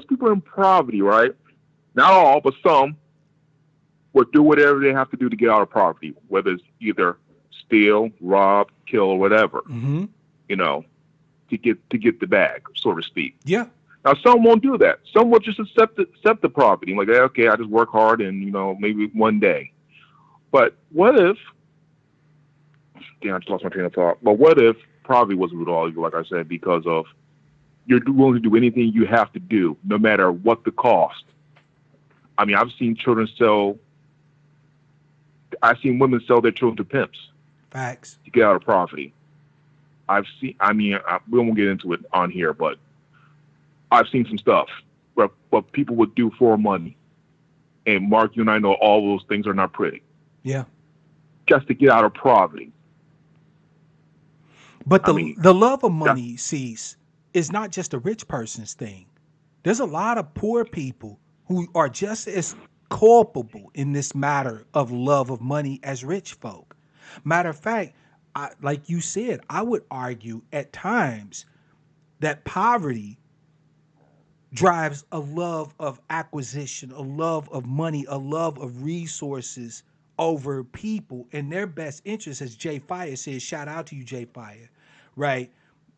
people in poverty, right? Not all, but some, will do whatever they have to do to get out of poverty, whether it's either steal, rob, kill, or whatever. Mm-hmm. You know, to get the bag, so to speak. Yeah. Now, some won't do that. Some will just accept the poverty, like, okay, I just work hard, and maybe one day. But what if? Damn, I just lost my train of thought. But what if poverty was the root of all evil, like I said, because of you're willing to do anything you have to do, no matter what the cost. I mean, I've seen women sell their children to pimps Facts. to get out of poverty. We won't get into it on here, but I've seen some stuff where what people would do for money. And Mark, you and I know all those things are not pretty. Yeah. Just to get out of poverty. But the love of money, Cease, is not just a rich person's thing. There's a lot of poor people who are just as culpable in this matter of love of money as rich folk. Matter of fact, like you said, I would argue at times that poverty drives a love of acquisition, a love of money, a love of resources over people in their best interest, as Jay Fire says. Shout out to you, Jay Fire, right?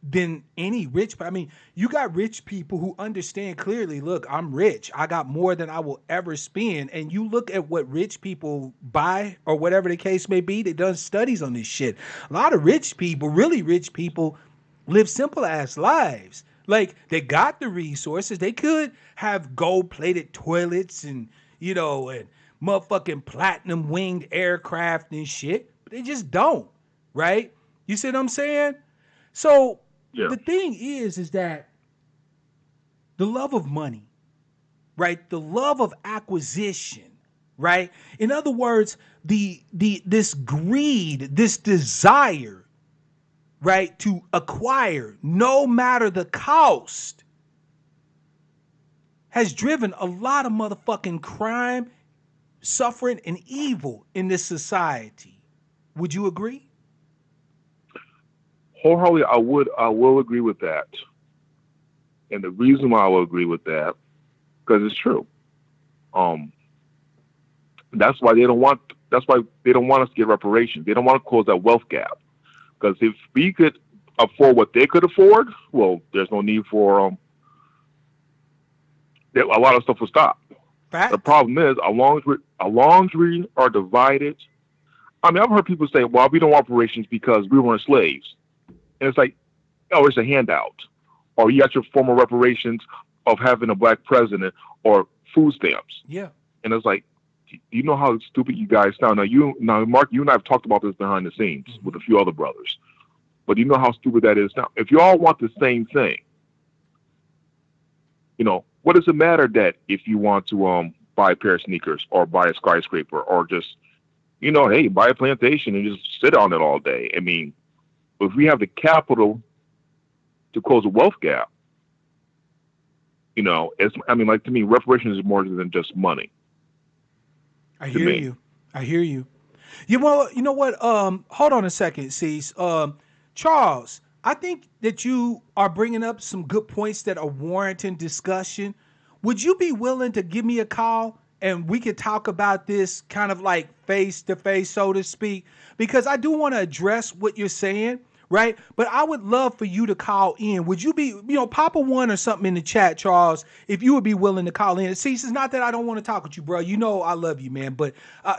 Than any rich. I mean, you got rich people who understand clearly, look, I'm rich. I got more than I will ever spend. And you look at what rich people buy or whatever the case may be, they've done studies on this shit. A lot of rich people, really rich people, live simple ass lives. Like, they got the resources. They could have gold plated toilets and, and motherfucking platinum winged aircraft and shit, but they just don't, right? You see what I'm saying? So the thing is that the love of money, right? The love of acquisition, right? In other words, this greed, this desire, right, to acquire no matter the cost has driven a lot of motherfucking crime, suffering, and evil in this society. Would you agree? Wholeheartedly, I will agree with that. And the reason why I will agree with that, because it's true. That's why they don't want us to get reparations. They don't want to close that wealth gap. Because if we could afford what they could afford, well, there's no need for a lot of stuff will stop. Fact. The problem is, as long as we are divided. I mean, I've heard people say, "Well, we don't want reparations because we weren't slaves," and it's like, "Oh, it's a handout," or you got your formal reparations of having a black president or food stamps. Yeah. And it's like, you know how stupid you guys sound. Now, Mark, you and I have talked about this behind the scenes with a few other brothers, but you know how stupid that is now. If you all want the same thing, what does it matter that if you want to buy a pair of sneakers or buy a skyscraper or just, hey, buy a plantation and just sit on it all day? I mean, if we have the capital to close a wealth gap, to me, reparations is more than just money. I hear you. You know what? Hold on a second, Cease. Charles, I think that you are bringing up some good points that are warranting discussion. Would you be willing to give me a call and we could talk about this kind of like face to face, so to speak? Because I do want to address what you're saying, right? But I would love for you to call in. Would you be, pop a one or something in the chat, Charles, if you would be willing to call in. See, it's not that I don't want to talk with you, bro. You know I love you, man. But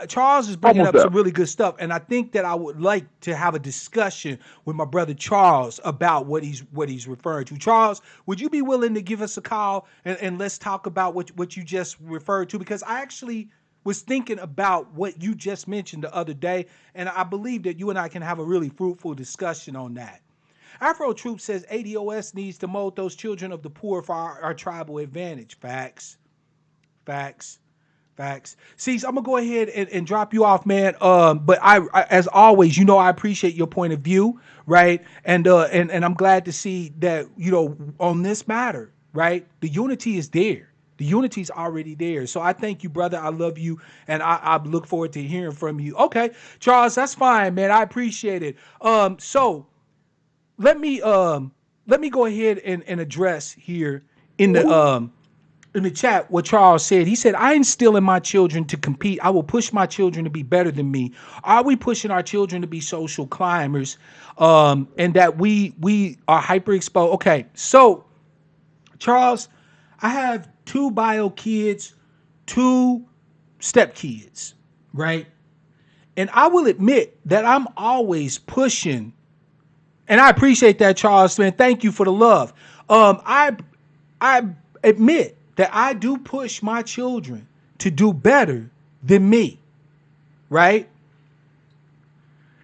Charles is bringing up some really good stuff, and I think that I would like to have a discussion with my brother Charles about what he's referring to. Charles, would you be willing to give us a call and let's talk about what you just referred to? Because I actually was thinking about what you just mentioned the other day, and I believe that you and I can have a really fruitful discussion on that. Afro Troop says ADOS needs to mold those children of the poor for our tribal advantage. Facts. See, I'm gonna go ahead and drop you off, man. But I as always, I appreciate your point of view, right? And I'm glad to see that on this matter, right? The unity is there. The unity's already there. So I thank you, brother. I love you, and I look forward to hearing from you. Okay, Charles, that's fine, man. I appreciate it. So let me go ahead and address here in the chat what Charles said. He said, I instill in my children to compete. I will push my children to be better than me. Are we pushing our children to be social climbers? And that we are hyper exposed. Okay, so Charles, I have 2 bio kids, 2 step kids, right? And I will admit that I'm always pushing, and I appreciate that, Charles, man. Thank you for the love. I admit that I do push my children to do better than me, right?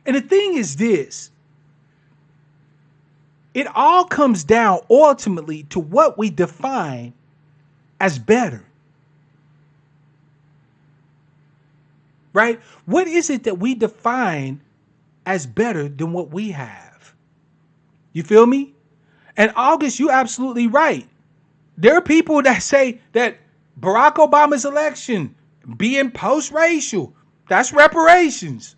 And the thing is this, it all comes down ultimately to what we define as better, right? What is it that we define as better than what we have? You feel me? And August, you absolutely right. There are people that say that Barack Obama's election being post-racial, that's reparations.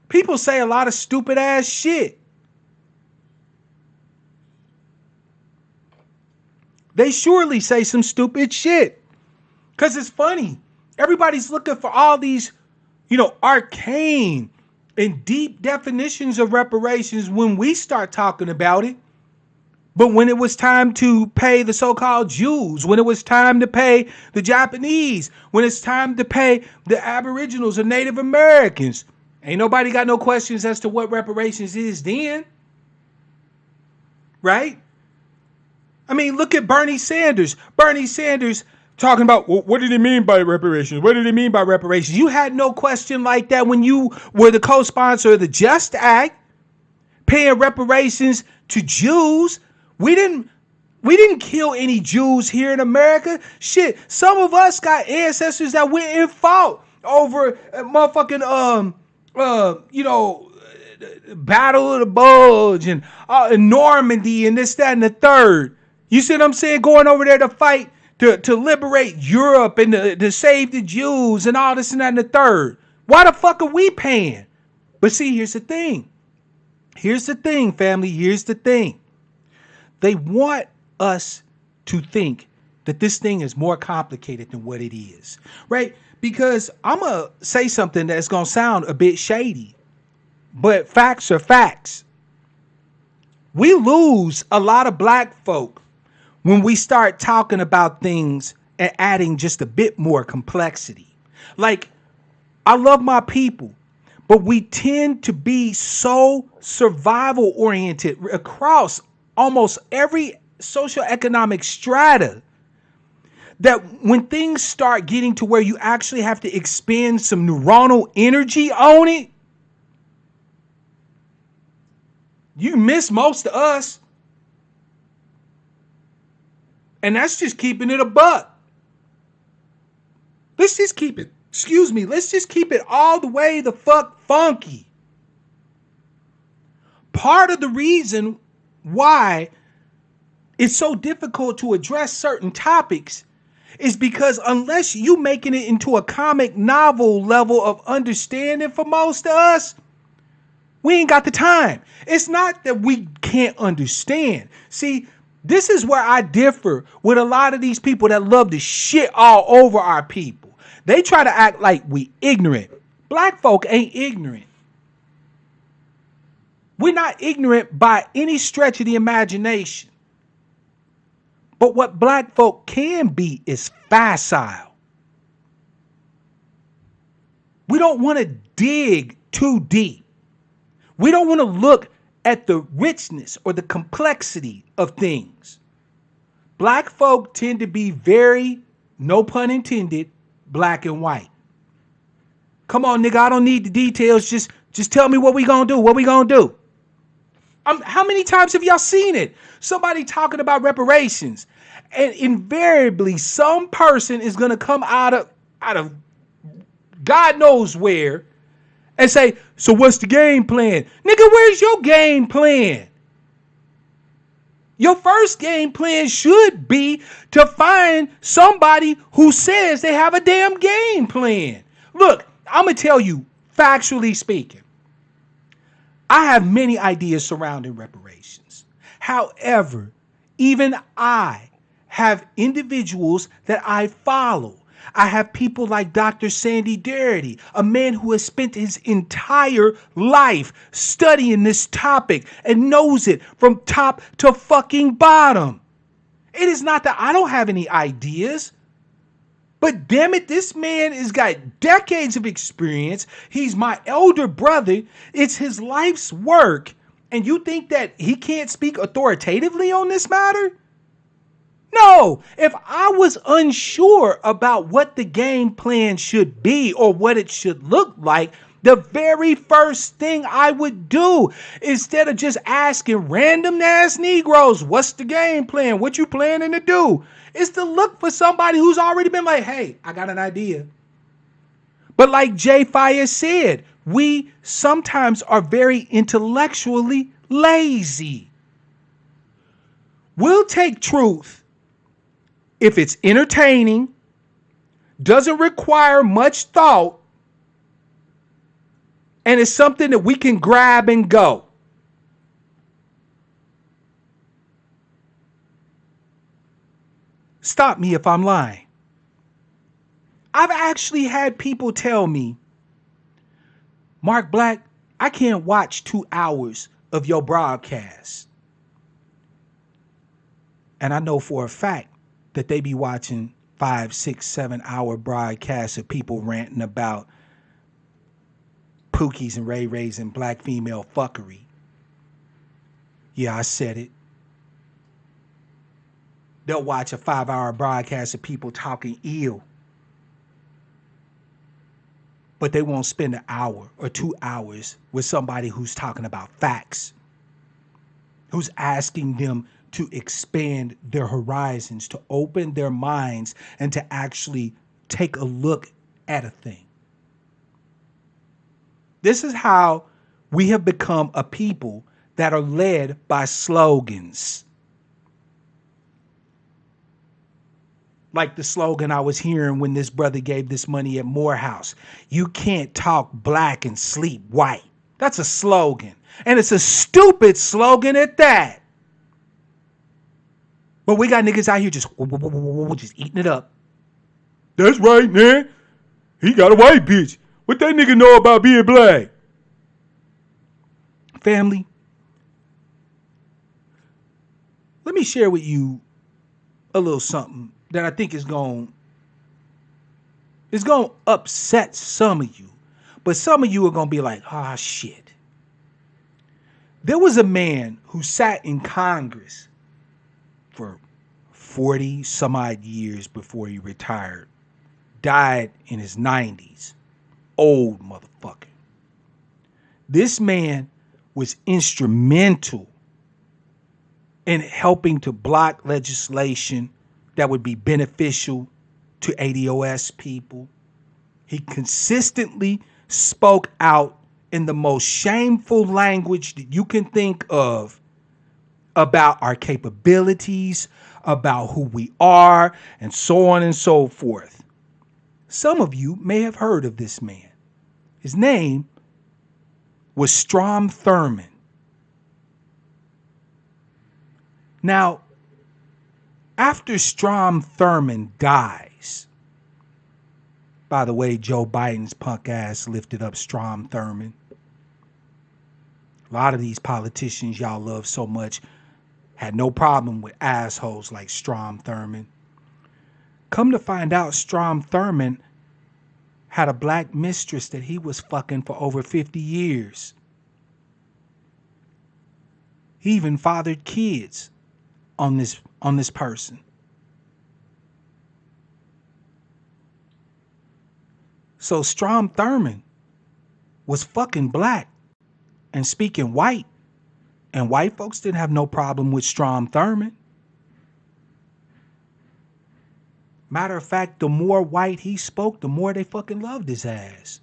People say a lot of stupid ass shit. They surely say some stupid shit. Because it's funny. Everybody's looking for all these, arcane and deep definitions of reparations when we start talking about it. But when it was time to pay the so-called Jews, when it was time to pay the Japanese, when it's time to pay the Aboriginals or Native Americans, ain't nobody got no questions as to what reparations is then. Right? I mean, look at Bernie Sanders. Bernie Sanders talking about, well, what did he mean by reparations? What did he mean by reparations? You had no question like that when you were the co-sponsor of the Just Act, paying reparations to Jews. We didn't kill any Jews here in America. Shit, some of us got ancestors that went and fought over motherfucking Battle of the Bulge and Normandy and this, that, and the third. You see what I'm saying? Going over there to fight to liberate Europe and to save the Jews and all this and that and the third. Why the fuck are we paying? But see, here's the thing. Here's the thing, family. Here's the thing. They want us to think that this thing is more complicated than what it is, right? Because I'm going to say something that's going to sound a bit shady, but facts are facts. We lose a lot of black folk when we start talking about things and adding just a bit more complexity. Like, I love my people, but we tend to be so survival oriented across almost every socioeconomic strata that when things start getting to where you actually have to expend some neuronal energy on it, you miss most of us. And that's just keeping it a buck. Let's just keep it all the way the fuck funky. Part of the reason why it's so difficult to address certain topics is because unless you making it into a comic novel level of understanding for most of us, we ain't got the time. It's not that we can't understand. See, this is where I differ with a lot of these people that love to shit all over our people. They try to act like we ignorant. Black folk ain't ignorant. We're not ignorant by any stretch of the imagination. But what black folk can be is facile. We don't want to dig too deep. We don't want to look at the richness or the complexity of things. Black folk tend to be very, no pun intended, black and white. Come on, nigga, I don't need the details. Just tell me what we gonna do. What we gonna do? How many times have y'all seen it? Somebody talking about reparations, and invariably some person is gonna come out of God knows where and say, so what's the game plan? Nigga, where's your game plan? Your first game plan should be to find somebody who says they have a damn game plan. Look, I'm going to tell you, factually speaking, I have many ideas surrounding reparations. However, even I have individuals that I follow. I have people like Dr. Sandy Darity, a man who has spent his entire life studying this topic and knows it from top to fucking bottom. It is not that I don't have any ideas. But damn it, this man has got decades of experience. He's my elder brother. It's his life's work. And you think that he can't speak authoritatively on this matter? No. If I was unsure about what the game plan should be or what it should look like, the very first thing I would do, instead of just asking random ass Negroes, what's the game plan? What you planning to do? Is to look for somebody who's already been like, hey, I got an idea. But like Jay Fire said, we sometimes are very intellectually lazy. We'll take truth if it's entertaining, doesn't require much thought, and it's something that we can grab and go. Stop me if I'm lying. I've actually had people tell me, Mark Black, I can't watch 2 hours of your broadcast. And I know for a fact that they be watching 5, 6, 7 hour broadcasts of people ranting about Pookies and Ray Rays and black female fuckery. Yeah, I said it. They'll watch a 5-hour broadcast of people talking ill. But they won't spend an hour or 2 hours with somebody who's talking about facts, who's asking them to expand their horizons, to open their minds, and to actually take a look at a thing. This is how we have become a people that are led by slogans. Like the slogan I was hearing when this brother gave this money at Morehouse. You can't talk black and sleep white. That's a slogan. And it's a stupid slogan at that. But we got niggas out here just eating it up. That's right, man. He got a white bitch. What that nigga know about being black? Family, let me share with you a little something that I think is going to upset some of you. But some of you are going to be like, ah, shit. There was a man who sat in Congress for 40 some odd years before he retired. Died in his 90s. Old motherfucker. This man was instrumental in helping to block legislation that would be beneficial to ADOS people. He consistently spoke out in the most shameful language that you can think of about our capabilities, about who we are, and so on and so forth. Some of you may have heard of this man. His name was Strom Thurmond. Now, after Strom Thurmond dies, by the way, Joe Biden's punk ass lifted up Strom Thurmond. A lot of these politicians y'all love so much had no problem with assholes like Strom Thurmond. Come to find out, Strom Thurmond had a black mistress that he was fucking for over 50 years. He even fathered kids on this person. So Strom Thurmond was fucking black and speaking white. And white folks didn't have no problem with Strom Thurmond. Matter of fact, the more white he spoke, the more they fucking loved his ass.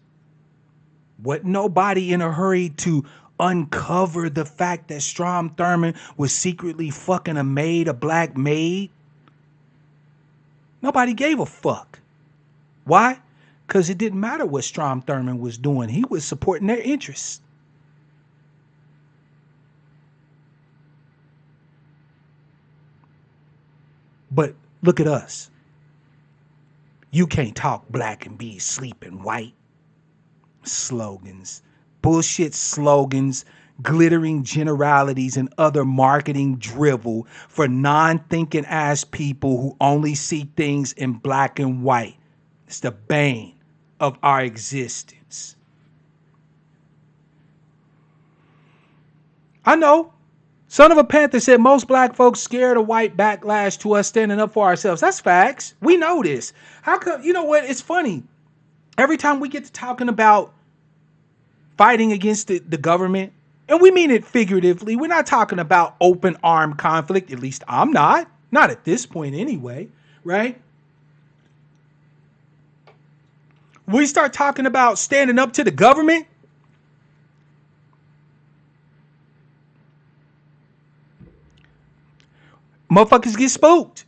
Wasn't nobody in a hurry to uncover the fact that Strom Thurmond was secretly fucking a black maid? Nobody gave a fuck. Why? Because it didn't matter what Strom Thurmond was doing. He was supporting their interests. But look at us. You can't talk black and be sleeping white. Slogans. Bullshit slogans, glittering generalities, and other marketing drivel for non-thinking ass people who only see things in black and white. It's the bane of our existence. I know. Son of a Panther said most black folks scared of white backlash to us standing up for ourselves. That's facts. We know this. How come, you know what? It's funny. Every time we get to talking about fighting against the government, and we mean it figuratively, we're not talking about open armed conflict. At least I'm not. Not at this point anyway, right? We start talking about standing up to the government. Motherfuckers get spooked.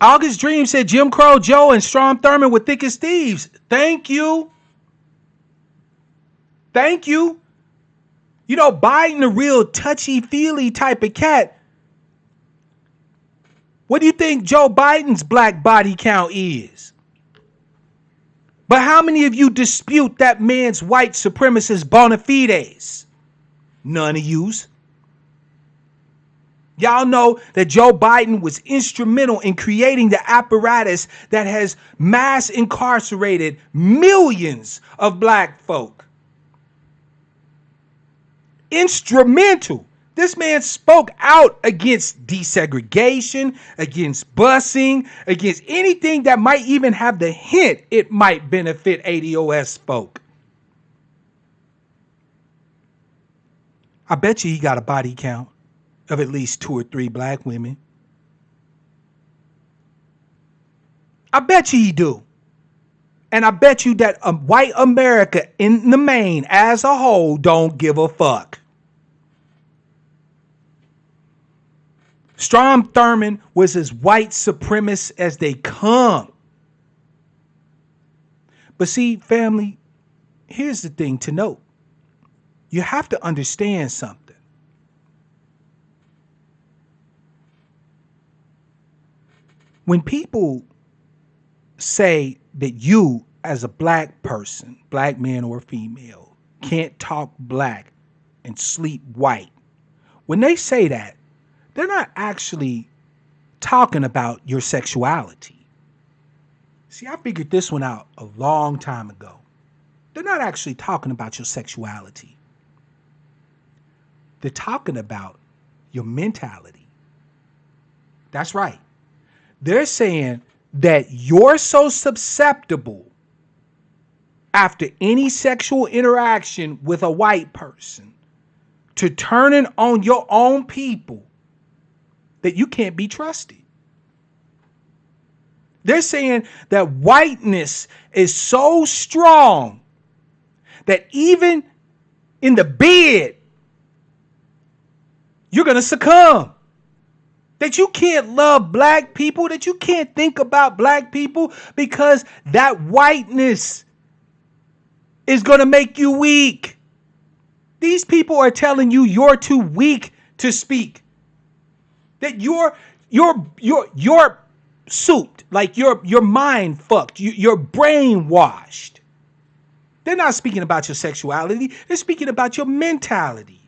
August Dream said Jim Crow Joe and Strom Thurmond were thick as thieves. Thank you. Thank you. You know, Biden a real touchy-feely type of cat. What do you think Joe Biden's black body count is? But how many of you dispute that man's white supremacist bona fides? None of yous. Y'all know that Joe Biden was instrumental in creating the apparatus that has mass incarcerated millions of black folk. Instrumental. This man spoke out against desegregation, against busing, against anything that might even have the hint it might benefit ADOS folk. I bet you he got a body count of at least 2 or 3 black women. I bet you he do. And I bet you that white America in the main as a whole don't give a fuck. Strom Thurmond was as white supremacist as they come. But see, family, here's the thing to note. You have to understand something. When people say that you as a black person, black man or female, can't talk black and sleep white, when they say that, they're not actually talking about your sexuality. See, I figured this one out a long time ago. They're not actually talking about your sexuality. They're talking about your mentality. That's right. They're saying that you're so susceptible after any sexual interaction with a white person to turning on your own people that you can't be trusted. They're saying that whiteness is so strong that even in the bed, you're going to succumb. That you can't love black people, that you can't think about black people because that whiteness is going to make you weak. These people are telling you you're too weak to speak. That you're souped, like your mind fucked, you're brainwashed. They're not speaking about your sexuality, they're speaking about your mentality.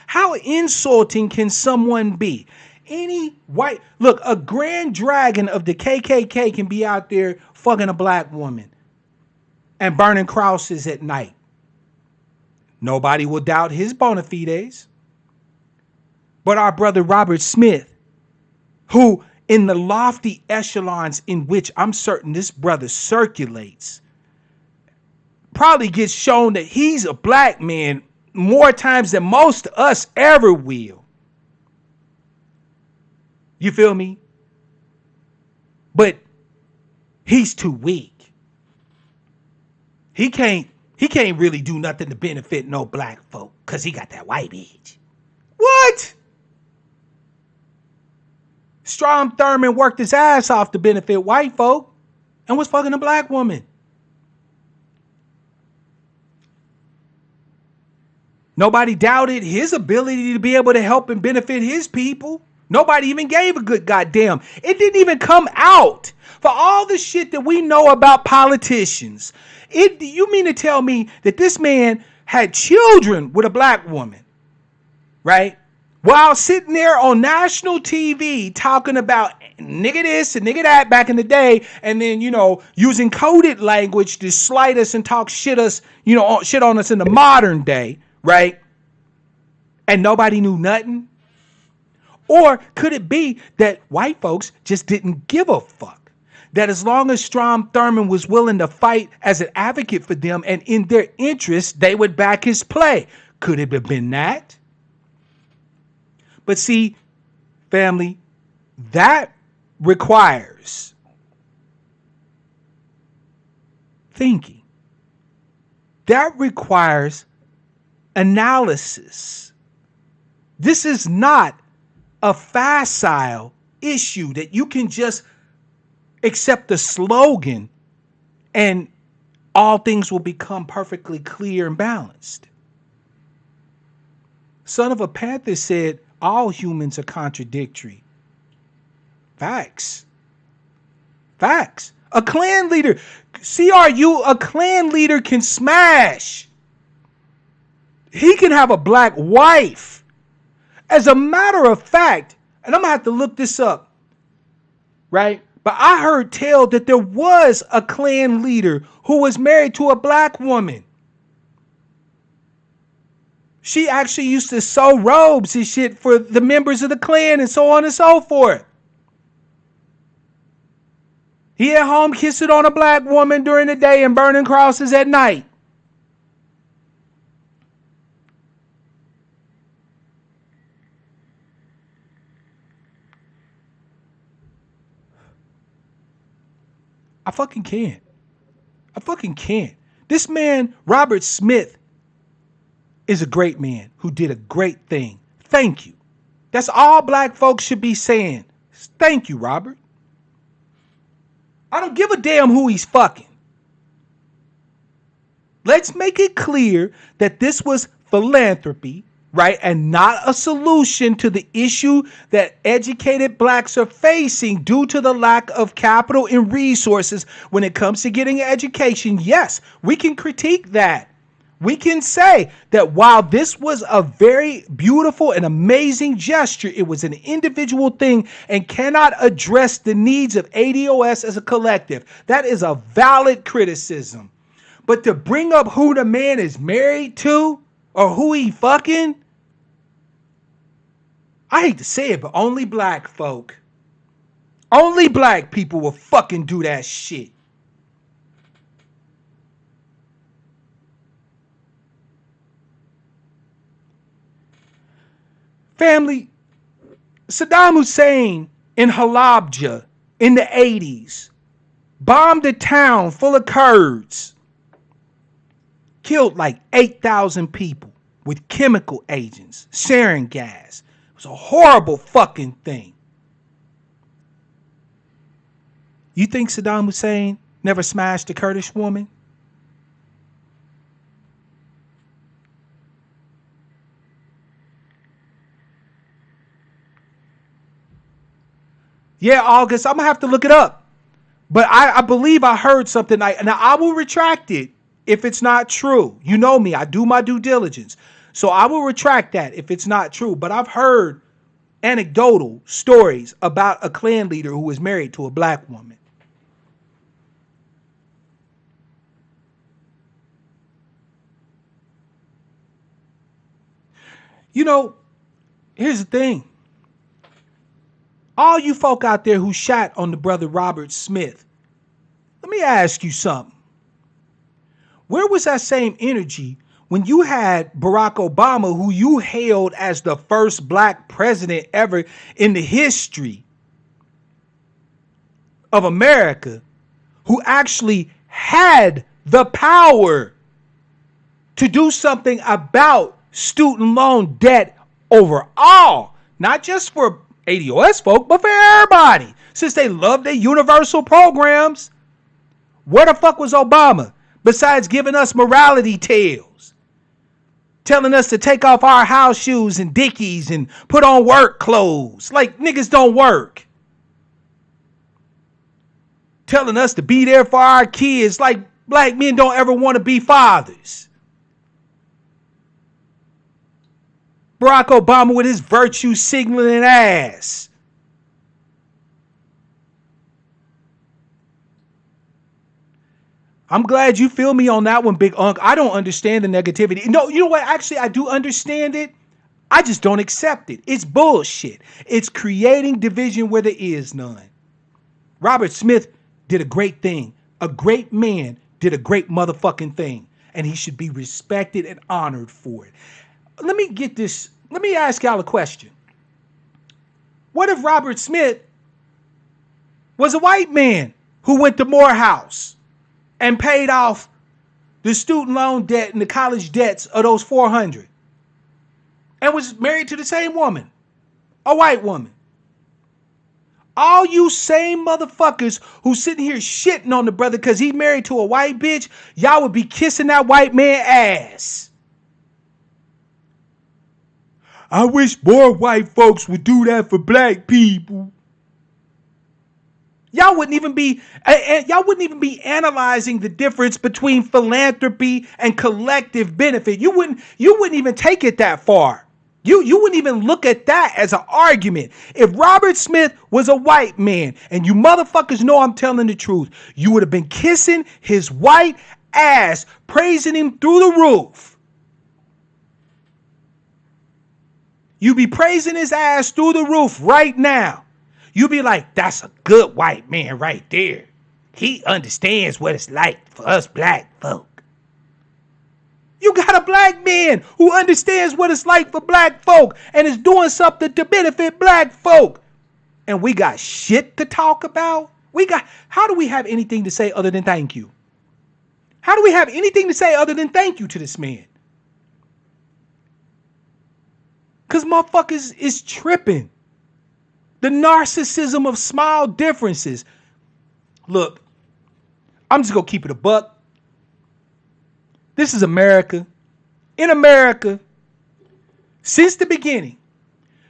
How insulting can someone be? Any white, look, a grand dragon of the KKK can be out there fucking a black woman and burning crosses at night. Nobody will doubt his bona fides. But our brother Robert Smith, who in the lofty echelons in which I'm certain this brother circulates, probably gets shown that he's a black man more times than most of us ever will. You feel me? But he's too weak. He can't He can't really do nothing to benefit no black folk because he got that white bitch. What? Strom Thurmond worked his ass off to benefit white folk and was fucking a black woman. Nobody doubted his ability to be able to help and benefit his people. Nobody even gave a good goddamn. It didn't even come out. For all the shit that we know about politicians, you mean to tell me that this man had children with a black woman, right? While sitting there on national TV talking about nigga this and nigga that back in the day, and then, using coded language to slight us and talk shit on us in the modern day, right? And nobody knew nothing? Or could it be that white folks just didn't give a fuck? That as long as Strom Thurmond was willing to fight as an advocate for them and in their interest, they would back his play. Could it have been that? But see, family, that requires thinking. That requires analysis. This is not a facile issue that you can just accept the slogan and all things will become perfectly clear and balanced. Son of a Panther said all humans are contradictory. Facts. Facts. A Klan leader, CRU, a Klan leader can smash. He can have a black wife. As a matter of fact, and I'm going to have to look this up, right? But I heard tell that there was a Klan leader who was married to a black woman. She actually used to sew robes and shit for the members of the Klan and so on and so forth. He at home kissing on a black woman during the day and burning crosses at night. I fucking can't. I fucking can't. This man, Robert Smith, is a great man who did a great thing. Thank you. That's all black folks should be saying. Thank you, Robert. I don't give a damn who he's fucking. Let's make it clear that this was philanthropy, right? And not a solution to the issue that educated blacks are facing due to the lack of capital and resources when it comes to getting an education. Yes, we can critique that. We can say that while this was a very beautiful and amazing gesture, it was an individual thing and cannot address the needs of ADOS as a collective. That is a valid criticism. But to bring up who the man is married to or who he fucking, I hate to say it, but only black folk, only black people will fucking do that shit. Family, Saddam Hussein in Halabja in the 80s bombed a town full of Kurds, killed like 8,000 people with chemical agents, sarin gas. It was a horrible fucking thing. You think Saddam Hussein never smashed a Kurdish woman? Yeah, August, I'm going to have to look it up. But I believe I heard something. Now, I will retract it if it's not true. You know me. I do my due diligence. So I will retract that if it's not true. But I've heard anecdotal stories about a Klan leader who was married to a black woman. You know, here's the thing. All you folk out there who shot on the brother Robert Smith, let me ask you something. Where was that same energy when you had Barack Obama, who you hailed as the first black president ever in the history of America, who actually had the power to do something about student loan debt overall, not just for ADOS folk, but for everybody, since they love their universal programs. Where the fuck was Obama besides giving us morality tales, telling us to take off our house shoes and dickies and put on work clothes like niggas don't work, telling us to be there for our kids like black men don't ever want to be fathers. Barack Obama with his virtue signaling ass. I'm glad you feel me on that one, Big Unc. I don't understand the negativity. No, you know what? Actually, I do understand it. I just don't accept it. It's bullshit. It's creating division where there is none. Robert Smith did a great thing. A great man did a great motherfucking thing. And he should be respected and honored for it. Let me get this. Let me ask y'all a question. What if Robert Smith was a white man who went to Morehouse and paid off the student loan debt and the college debts of those 400 and was married to the same woman, a white woman? All you same motherfuckers who sitting here shitting on the brother because he married to a white bitch, y'all would be kissing that white man ass. I wish more white folks would do that for black people. Y'all wouldn't even be analyzing the difference between philanthropy and collective benefit. You wouldn't even take it that far. You wouldn't even look at that as an argument. If Robert Smith was a white man, and you motherfuckers know I'm telling the truth, you would have been kissing his white ass, praising him through the roof. You be praising his ass through the roof right now. You be like, that's a good white man right there. He understands what it's like for us black folk. You got a black man who understands what it's like for black folk and is doing something to benefit black folk. And we got shit to talk about? How do we have anything to say other than thank you? How do we have anything to say other than thank you to this man? Because motherfuckers is tripping. The narcissism of small differences. Look, I'm just going to keep it a buck. This is America. In America, since the beginning,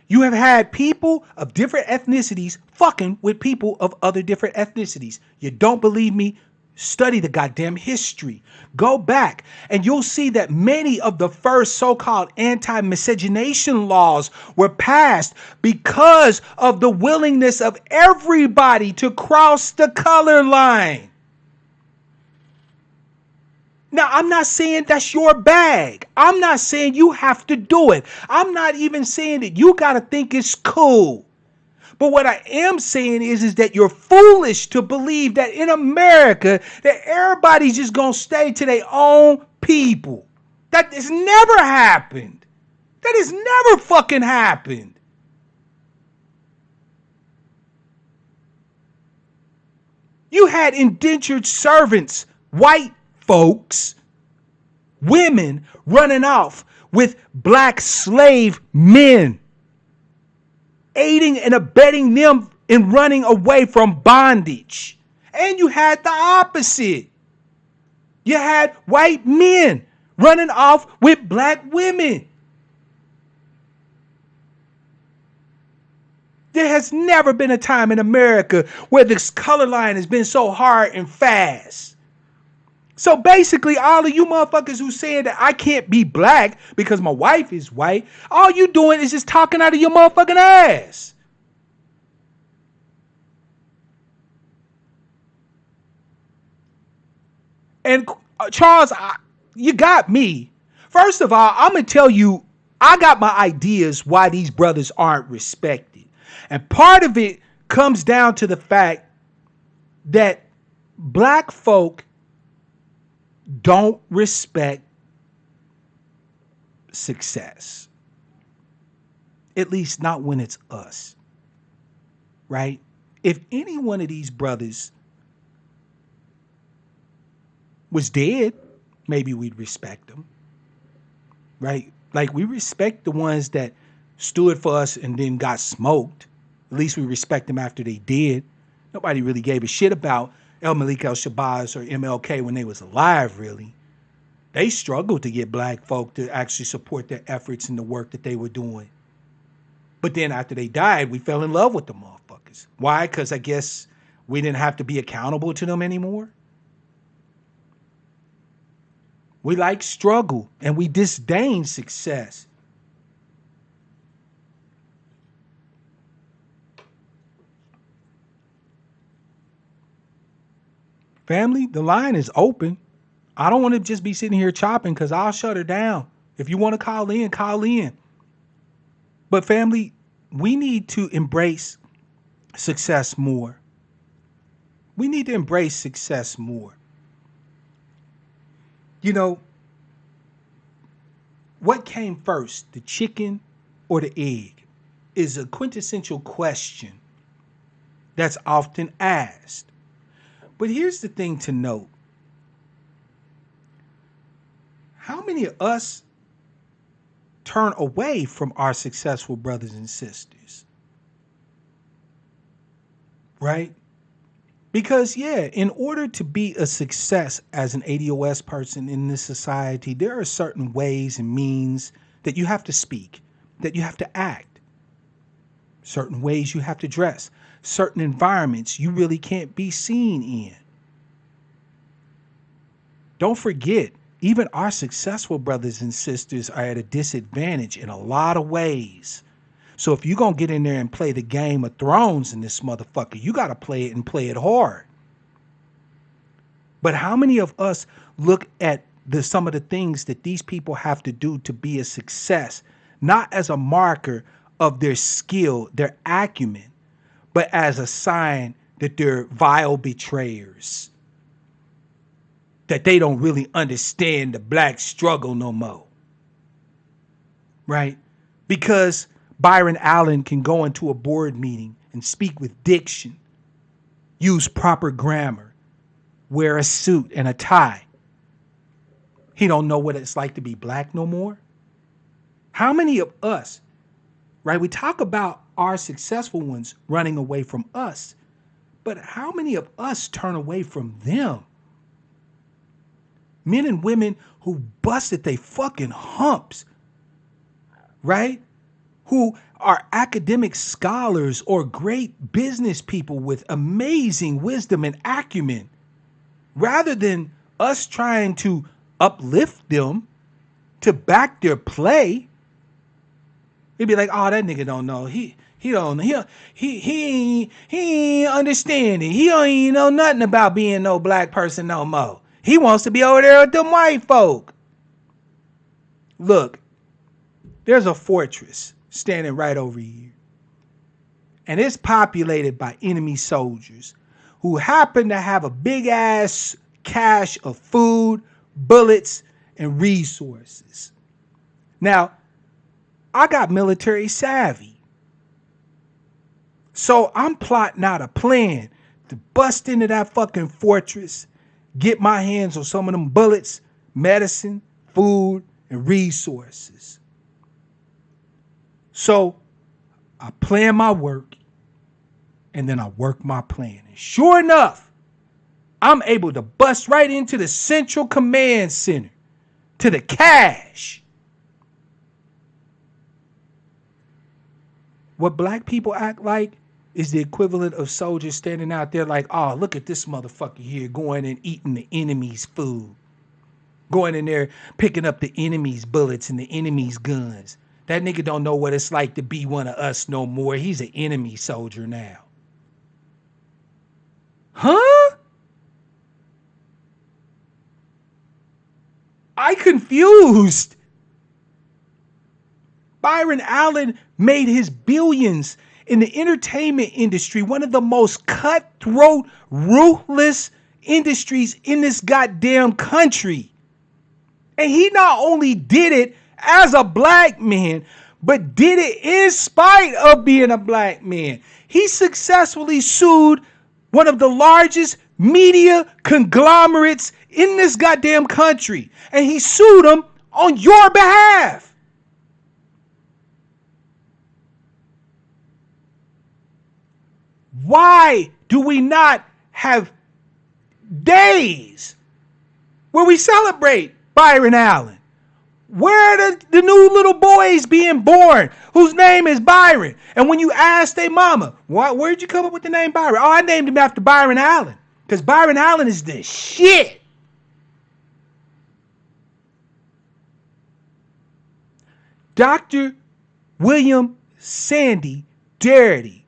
you have had people of different ethnicities fucking with people of other different ethnicities. You don't believe me? Study the goddamn history. Go back and you'll see that many of the first so-called anti-miscegenation laws were passed because of the willingness of everybody to cross the color line. Now, I'm not saying that's your bag. I'm not saying you have to do it. I'm not even saying that you got to think it's cool. But what I am saying is that you're foolish to believe that in America that everybody's just going to stay to their own people. That has never happened. That has never fucking happened. You had indentured servants, white folks, women running off with black slave men, aiding and abetting them in running away from bondage. And you had the opposite. You had white men running off with black women. There has never been a time in America where this color line has been so hard and fast. So basically, all of you motherfuckers who saying that I can't be black because my wife is white, all you doing is just talking out of your motherfucking ass. And Charles, you got me. First of all, I'm going to tell you, I got my ideas why these brothers aren't respected. And part of it comes down to the fact that black folk don't respect success. At least not when it's us. Right? If any one of these brothers was dead, maybe we'd respect them. right? Like, we respect the ones that stood for us and then got smoked. At least we respect them after they did. Nobody really gave a shit about El Malik El Shabazz or MLK when they was alive, really. They struggled to get black folk to actually support their efforts and the work that they were doing. But then after they died, we fell in love with the motherfuckers. Why? Because I guess we didn't have to be accountable to them anymore. We like struggle and we disdain success. Family, the line is open. I don't want to just be sitting here chopping because I'll shut her down. If you want to call in, call in. But family, we need to embrace success more. We need to embrace success more. You know, what came first, the chicken or the egg, is a quintessential question that's often asked. But here's the thing to note. How many of us turn away from our successful brothers and sisters? Right? Because, yeah, in order to be a success as an ADOS person in this society, there are certain ways and means that you have to speak, that you have to act, certain ways you have to dress, certain environments you really can't be seen in. Don't forget, even our successful brothers and sisters are at a disadvantage in a lot of ways. So if you're going to get in there and play the Game of Thrones in this motherfucker, you got to play it and play it hard. But how many of us look at some of the things that these people have to do to be a success, not as a marker of their skill, their acumen, but as a sign that they're vile betrayers, that they don't really understand the black struggle no more, right? Because Byron Allen can go into a board meeting and speak with diction, use proper grammar, wear a suit and a tie. He don't know what it's like to be black no more. How many of us, right? We talk about our successful ones running away from us, but how many of us turn away from them? Men and women who busted they fucking humps, right? Who are academic scholars or great business people with amazing wisdom and acumen. Rather than us trying to uplift them, to back their play, it'd be like, oh, that nigga don't know. He ain't understanding. He don't even know nothing about being no black person no more. He wants to be over there with them white folk. Look, there's a fortress standing right over here. And it's populated by enemy soldiers who happen to have a big ass cache of food, bullets, and resources. Now, I got military savvy. So I'm plotting out a plan to bust into that fucking fortress, get my hands on some of them bullets, medicine, food, and resources. So I plan my work and then I work my plan. And sure enough, I'm able to bust right into the Central Command Center, to the cache. What black people act like is the equivalent of soldiers standing out there like, oh, look at this motherfucker here going and eating the enemy's food. Going in there, picking up the enemy's bullets and the enemy's guns. That nigga don't know what it's like to be one of us no more. He's an enemy soldier now. Huh? I confused. Byron Allen made his billions in the entertainment industry, one of the most cutthroat, ruthless industries in this goddamn country. And he not only did it as a black man, but did it in spite of being a black man. He successfully sued one of the largest media conglomerates in this goddamn country. And he sued them on your behalf. Why do we not have days where we celebrate Byron Allen? Where are the new little boys being born whose name is Byron? And when you ask their mama, where'd you come up with the name Byron? Oh, I named him after Byron Allen. Because Byron Allen is the shit. Dr. William Sandy Darity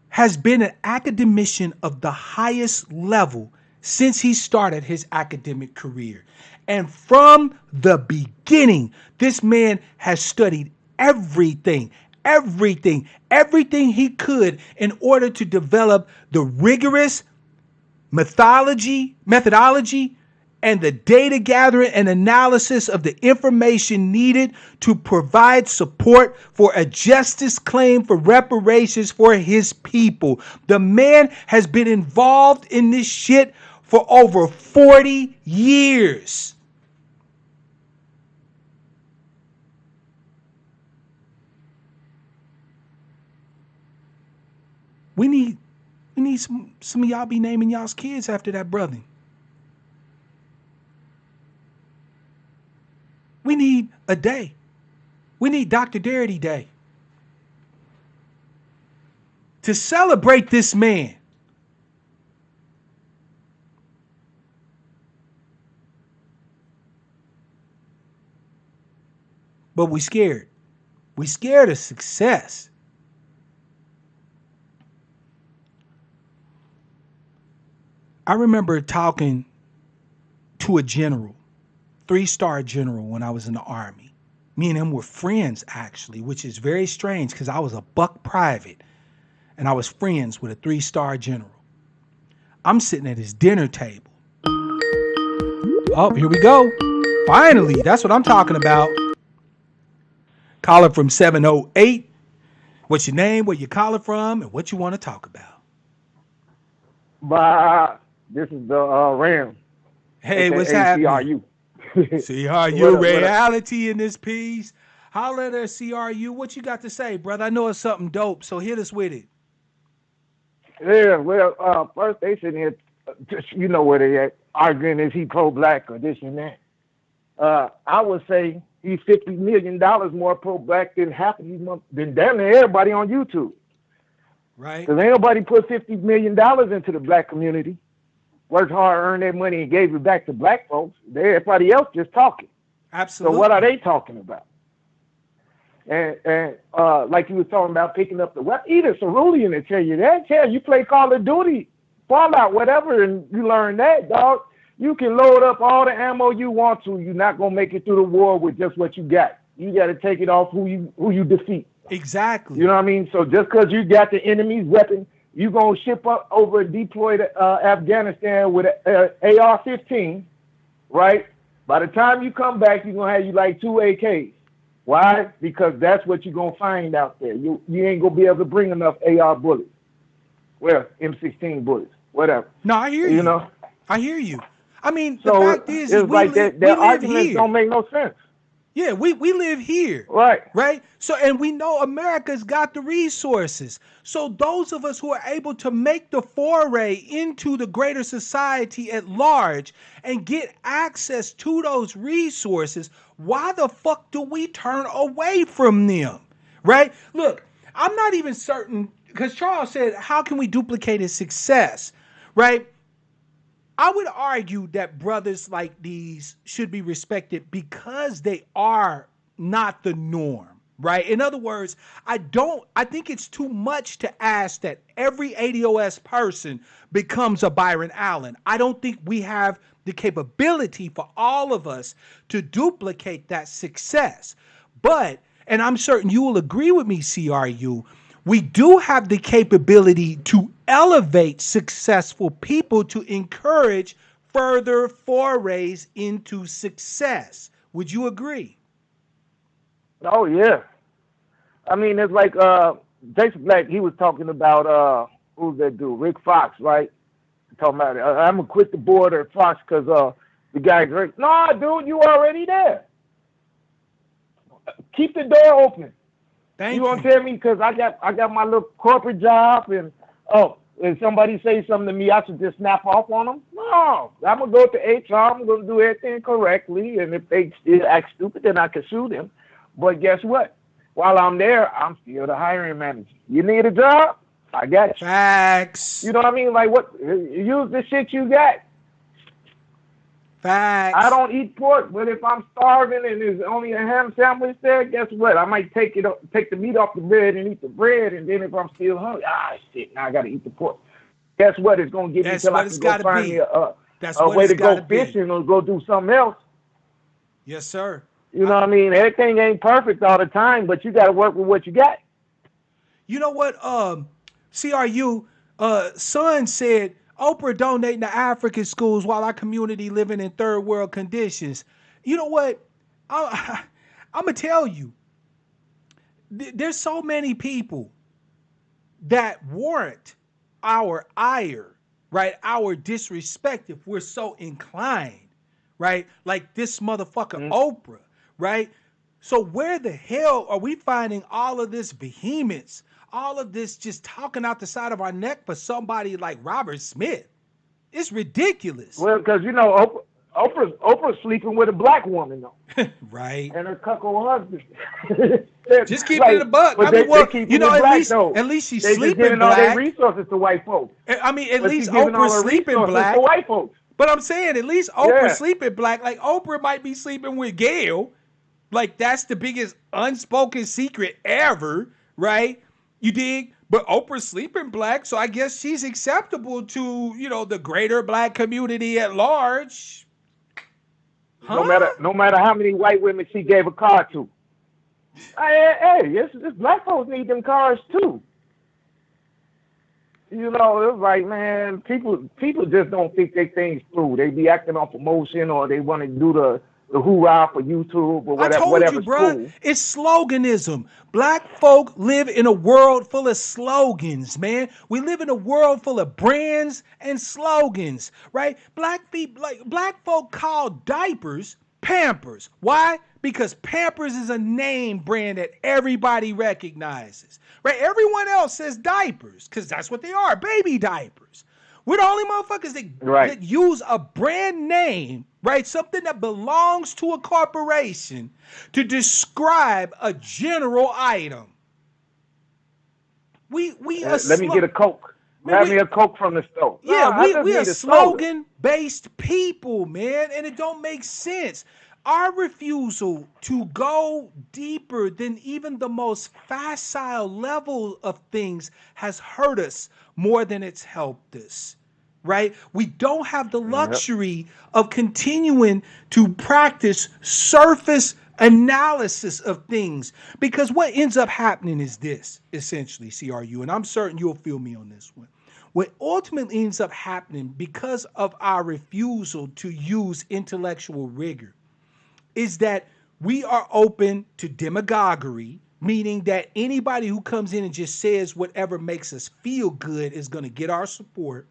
has been an academician of the highest level since he started his academic career. And from the beginning, this man has studied everything he could in order to develop the rigorous methodology and the data gathering and analysis of the information needed to provide support for a justice claim for reparations for his people. The man has been involved in this shit for over 40 years. We need some of y'all be naming y'all's kids after that brother. We need a day. We need Dr. Darity Day to celebrate this man. But we scared. We scared of success. I remember talking to a general, 3-star general, when I was in the Army. Me and him were friends, actually, which is very strange because I was a buck private and I was friends with a 3-star general. I'm sitting at his dinner table. Oh, here we go. Finally, that's what I'm talking about. Caller from 708. What's your name, where you calling from, and what you want to talk about? Bye. This is the Ram. Hey, what's happening? CRU reality in this piece. Holla there, CRU. What you got to say, brother? I know it's something dope, so hit us with it. Yeah, well, first they sitting here, just, you know where they at, arguing is he pro-black or this and that. I would say he's $50 million more pro-black than half of these than damn near everybody on YouTube. Right. Because ain't nobody put $50 million into the black community, worked hard, earned that money, and gave it back to black folks. Everybody else just talking. Absolutely. So what are they talking about? And like you was talking about picking up the weapon, either Cerulean will tell you that. Tell you play Call of Duty, Fallout, whatever, and you learn that, dog. You can load up all the ammo you want to. You're not gonna make it through the war with just what you got. You got to take it off who you defeat. Exactly. You know what I mean? So just because you got the enemy's weapon, you gonna ship up over deploy to Afghanistan with an AR-15, right? By the time you come back, you're gonna have you like 2 AKs. Why? Because that's what you're gonna find out there. You ain't gonna be able to bring enough AR bullets. Well, M16 bullets, whatever. No, I hear you. You know? I hear you. I mean, so the fact is it's like their arguments here. Don't make no sense. Yeah, we live here. Right. So, and we know America's got the resources. So those of us who are able to make the foray into the greater society at large and get access to those resources, why the fuck do we turn away from them? Right? Look, I'm not even certain, because Charles said, how can we duplicate his success? Right? I would argue that brothers like these should be respected because they are not the norm, right? In other words, I think it's too much to ask that every ADOS person becomes a Byron Allen. I don't think we have the capability for all of us to duplicate that success. But, and I'm certain you will agree with me, CRU, we do have the capability to elevate successful people to encourage further forays into success. Would you agree? Oh, yeah. I mean, it's like Jason Black, he was talking about, who's that dude? Rick Fox, right? Talking about, I'm going to quit the board at Fox because The guy's like, no, dude, you already there. Keep the door open. Thank You you. gonna tell me because I got my little corporate job and if somebody say something to me, I should just snap off on them? No, I'm gonna go to HR. I'm gonna do everything correctly, and if they still act stupid, then I can sue them. But guess what? While I'm there, I'm still the hiring manager. You need a job? I got you. Facts. You know what I mean? Like what? Use the shit you got. Facts. I don't eat pork, but if I'm starving and there's only a ham sandwich there, guess what? I might take the meat off the bread and eat the bread, and then if I'm still hungry, shit, now I gotta eat the pork. Guess what? It's gonna give me till I can go find me a way to go fishing or go do something else. Yes, sir. You know what I mean? Everything ain't perfect all the time, but you gotta work with what you got. You know what? CRU, son said Oprah donating to African schools while our community living in third world conditions. You know what? I'm gonna tell you. There's so many people that warrant our ire, right? Our disrespect if we're so inclined, right? Like this motherfucker Oprah, right? So where the hell are we finding all of this vehemence, all of this just talking out the side of our neck for somebody like Robert Smith? It's ridiculous. Well, because you know Oprah's sleeping with a black woman though, right? And her cuckold husband. Just keep it in a buck. But I mean, well, you know, at least she's they sleeping giving black. all their resources to white folks. I mean, at but least Oprah's sleeping black. To white folks. But I'm saying, at least Oprah's sleeping black. Like Oprah might be sleeping with Gayle. Like that's the biggest unspoken secret ever, right? You dig? But Oprah's sleeping black, so I guess she's acceptable to, you know, the greater black community at large. Huh? No matter how many white women she gave a car to. Hey, this black folks need them cars too. You know, it's like, man, people just don't think they things through. They be acting off emotion, or they want to do the hoorah for YouTube or whatever. I told you, bro, it's sloganism. Black folk live in a world full of slogans, man. We live in a world full of brands and slogans, right? Black folk call diapers Pampers. Why? Because Pampers is a name brand that everybody recognizes, right? Everyone else says diapers because that's what they are, baby diapers. We're the only motherfuckers that use a brand name, right? Something that belongs to a corporation to describe a general item. Let me get a Coke. Grab me a Coke from the store. Yeah, we are slogan-based people, man, and it don't make sense. Our refusal to go deeper than even the most facile level of things has hurt us more than it's helped us, right? We don't have the luxury of continuing to practice surface analysis of things, because what ends up happening is this, essentially, CRU, and I'm certain you'll feel me on this one. What ultimately ends up happening because of our refusal to use intellectual rigor is that we are open to demagoguery, meaning that anybody who comes in and just says whatever makes us feel good is going to get our support,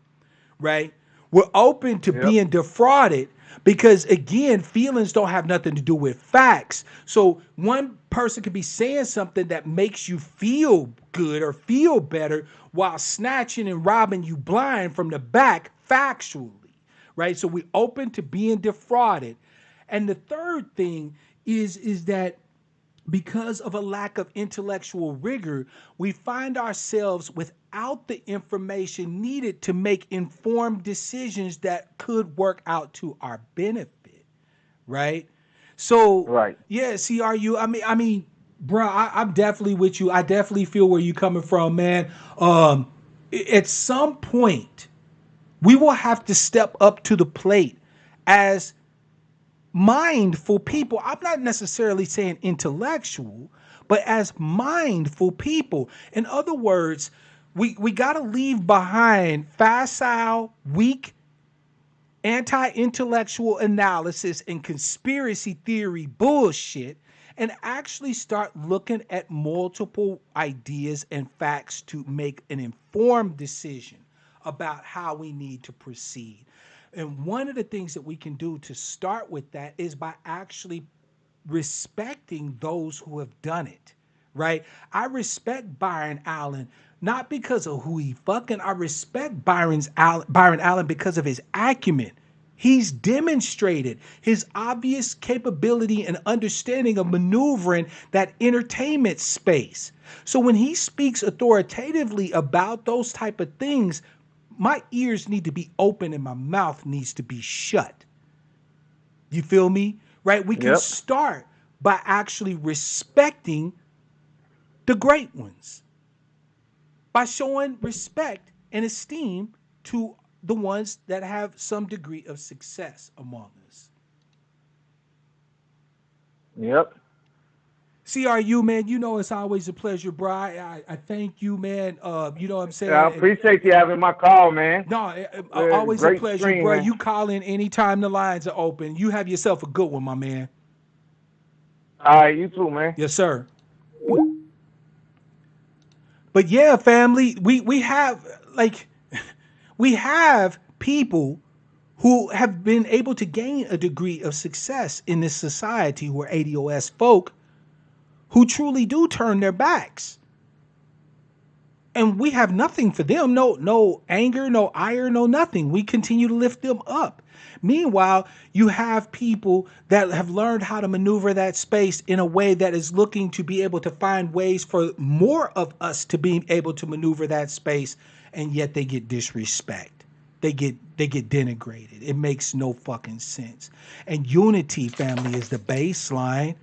right? We're open to being defrauded because, again, feelings don't have nothing to do with facts. So one person could be saying something that makes you feel good or feel better while snatching and robbing you blind from the back factually, right? So we're open to being defrauded. And the third thing is that because of a lack of intellectual rigor, we find ourselves without the information needed to make informed decisions that could work out to our benefit, right? So, yeah, CRU, I mean, bro, I'm definitely with you. I definitely feel where you're coming from, man. At some point, we will have to step up to the plate as mindful people. I'm not necessarily saying intellectual, but as mindful people. In other words, we got to leave behind facile, weak, anti-intellectual analysis and conspiracy theory bullshit and actually start looking at multiple ideas and facts to make an informed decision about how we need to proceed. And one of the things that we can do to start with that is by actually respecting those who have done it, right? I respect Byron Allen not because of who he fucking. I respect Byron Allen because of his acumen. He's demonstrated his obvious capability and understanding of maneuvering that entertainment space. So when he speaks authoritatively about those type of things, my ears need to be open and my mouth needs to be shut. You feel me? Right? We can Yep. start by actually respecting the great ones, by showing respect and esteem to the ones that have some degree of success among us. Yep. CRU, man, you know it's always a pleasure, bro. I thank you, man. You know what I'm I saying? appreciate you having my call, man. No, always a Great pleasure, stream, bro. man. You call in anytime the lines are open. You have yourself a good one, my man. All right, you too, man. Yes, sir. But yeah, family, we have like we have people who have been able to gain a degree of success in this society who are ADOS folk who truly do turn their backs. And we have nothing for them, no anger, no ire, no nothing. We continue to lift them up. Meanwhile, you have people that have learned how to maneuver that space in a way that is looking to be able to find ways for more of us to be able to maneuver that space, and yet they get disrespect. They get denigrated. It makes no fucking sense. And unity, family, is the baseline.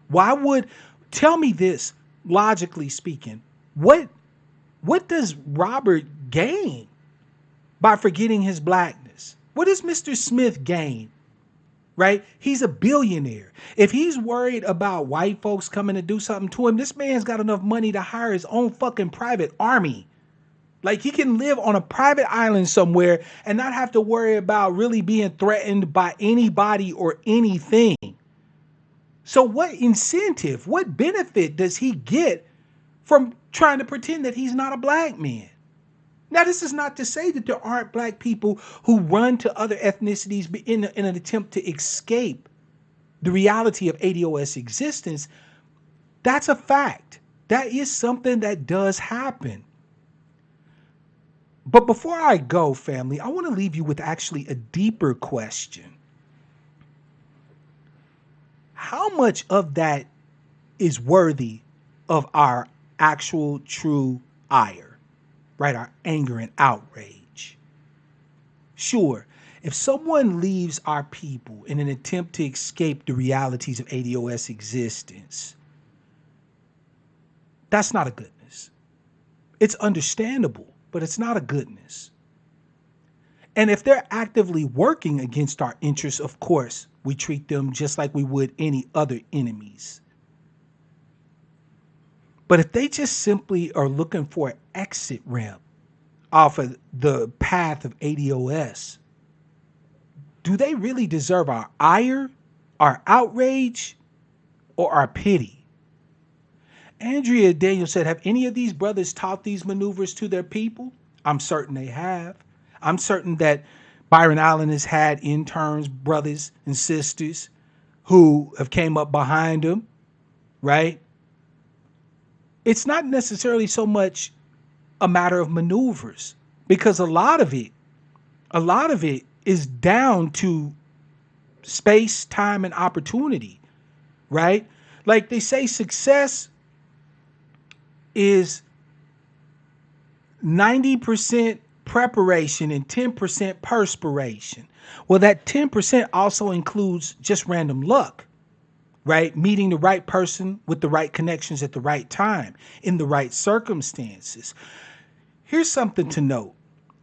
Why would tell me this, logically speaking, what does Robert gain by forgetting his blackness? What does Mr. Smith gain? Right? He's a billionaire. If he's worried about white folks coming to do something to him, this man's got enough money to hire his own fucking private army. Like he can live on a private island somewhere and not have to worry about really being threatened by anybody or anything. So what incentive, what benefit does he get from trying to pretend that he's not a black man? Now, this is not to say that there aren't black people who run to other ethnicities in an attempt to escape the reality of ADOS existence. That's a fact. That is something that does happen. But before I go, family, I want to leave you with actually a deeper question. How much of that is worthy of our actual true ire, right? Our anger and outrage. Sure, if someone leaves our people in an attempt to escape the realities of ADOS existence, that's not a goodness. It's understandable, but it's not a goodness. And if they're actively working against our interests, of course, we treat them just like we would any other enemies. But if they just simply are looking for an exit ramp off of the path of ADOS, do they really deserve our ire, our outrage, or our pity? Andrea Daniel said, have any of these brothers taught these maneuvers to their people? I'm certain they have. I'm certain that Byron Allen has had interns, brothers and sisters who have came up behind him, right? It's not necessarily so much a matter of maneuvers, because a lot of it is down to space, time, and opportunity, right? Like they say, success is 90% preparation and 10% perspiration. Well, that 10% also includes just random luck, right? Meeting the right person with the right connections at the right time, in the right circumstances. Here's something to note.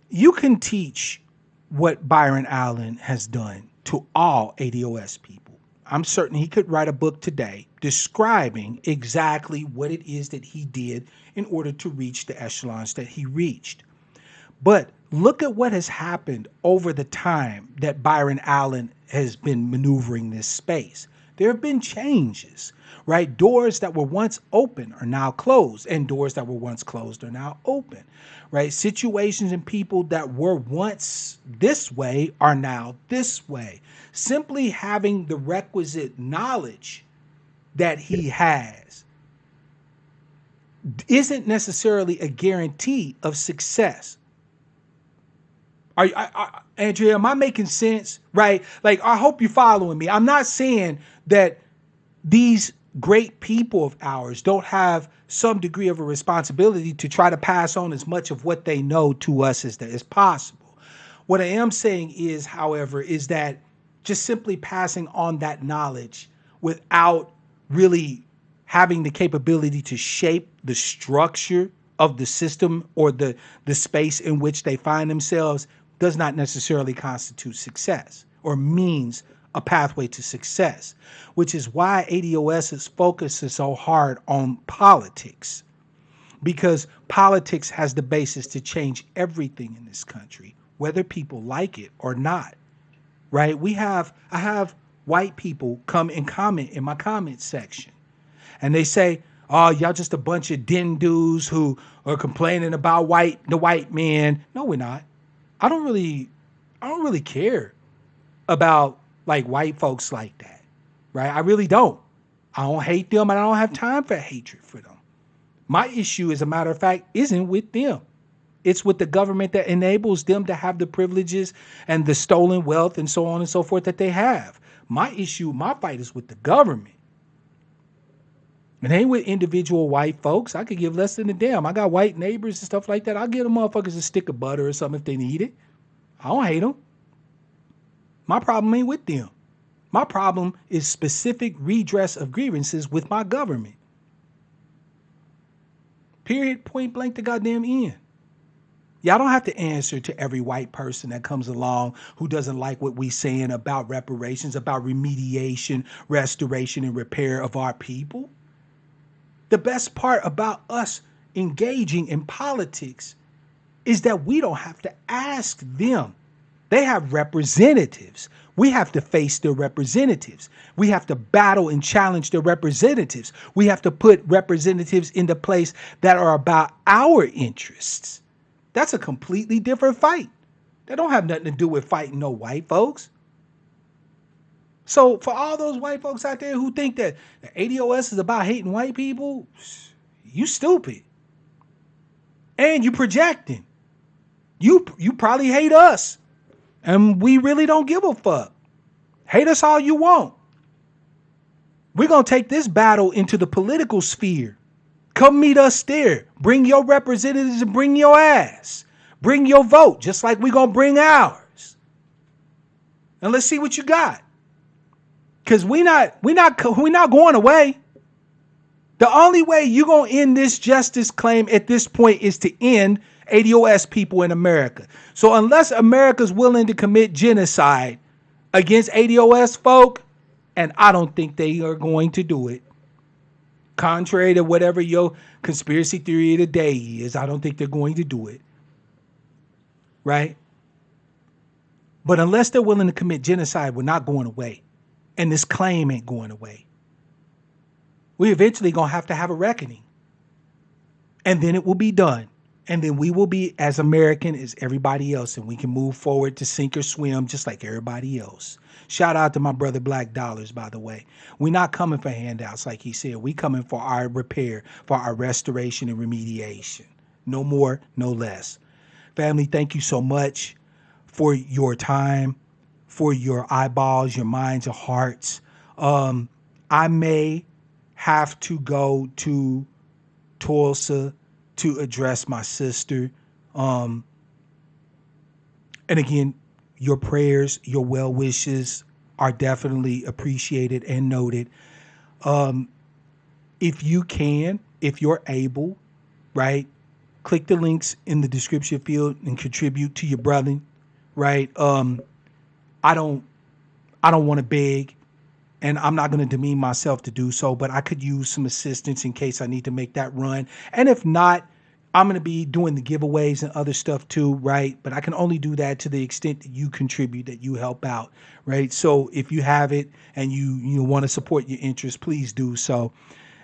You can teach what Byron Allen has done to all ADOS people. I'm certain he could write a book today describing exactly what it is that he did in order to reach the echelons that he reached. But look at what has happened over the time that Byron Allen has been maneuvering this space. There have been changes, right? Doors that were once open are now closed, and doors that were once closed are now open, right? Situations and people that were once this way are now this way. Simply having the requisite knowledge that he has isn't necessarily a guarantee of success. Andrea, am I making sense? Right? Like, I hope you're following me. I'm not saying that these great people of ours don't have some degree of a responsibility to try to pass on as much of what they know to us as possible. What I am saying is, however, is that just simply passing on that knowledge without really having the capability to shape the structure of the system or the space in which they find themselves does not necessarily constitute success or means a pathway to success, which is why ADOS's focus is so hard on politics, because politics has the basis to change everything in this country, whether people like it or not, right? I have white people come and comment in my comment section, and they say, oh, y'all just a bunch of den dudes who are complaining about the white man. No, we're not. I don't really care about like white folks like that, right? I really don't. I don't hate them, and I don't have time for hatred for them. My issue, as a matter of fact, isn't with them. It's with the government that enables them to have the privileges and the stolen wealth and so on and so forth that they have. My fight is with the government. It ain't with individual white folks. I could give less than a damn. I got white neighbors and stuff like that. I'll give them motherfuckers a stick of butter or something if they need it. I don't hate them. My problem ain't with them. My problem is specific redress of grievances with my government. Period, point blank, the goddamn end. Y'all don't have to answer to every white person that comes along who doesn't like what we saying about reparations, about remediation, restoration, and repair of our people. The best part about us engaging in politics is that we don't have to ask them. They have representatives. We have to face their representatives. We have to battle and challenge their representatives. We have to put representatives into place that are about our interests. That's a completely different fight. That don't have nothing to do with fighting no white folks. So for all those white folks out there who think that the ADOS is about hating white people, you stupid. And you projecting. You probably hate us. And we really don't give a fuck. Hate us all you want. We're going to take this battle into the political sphere. Come meet us there. Bring your representatives and bring your ass. Bring your vote, just like we're going to bring ours. And let's see what you got. Because we're not going away. The only way you're going to end this justice claim at this point is to end ADOS people in America. So unless America's willing to commit genocide against ADOS folk, and I don't think they are going to do it, contrary to whatever your conspiracy theory of the day is, I don't think they're going to do it. Right? But unless they're willing to commit genocide, we're not going away. And this claim ain't going away. We eventually going to have a reckoning. And then it will be done. And then we will be as American as everybody else. And we can move forward to sink or swim just like everybody else. Shout out to my brother Black Dollars, by the way. We're not coming for handouts, like he said. We coming for our repair, for our restoration and remediation. No more, no less. Family, thank you so much for your time, for your eyeballs, your minds, your hearts. I may have to go to Tulsa to address my sister. And again, your prayers, your well wishes are definitely appreciated and noted. If you can, if you're able, right, click the links in the description field and contribute to your brother, right? I don't want to beg, and I'm not going to demean myself to do so, but I could use some assistance in case I need to make that run. And if not, I'm going to be doing the giveaways and other stuff too, right? But I can only do that to the extent that you contribute, that you help out, right? So if you have it and you want to support your interest, please do so.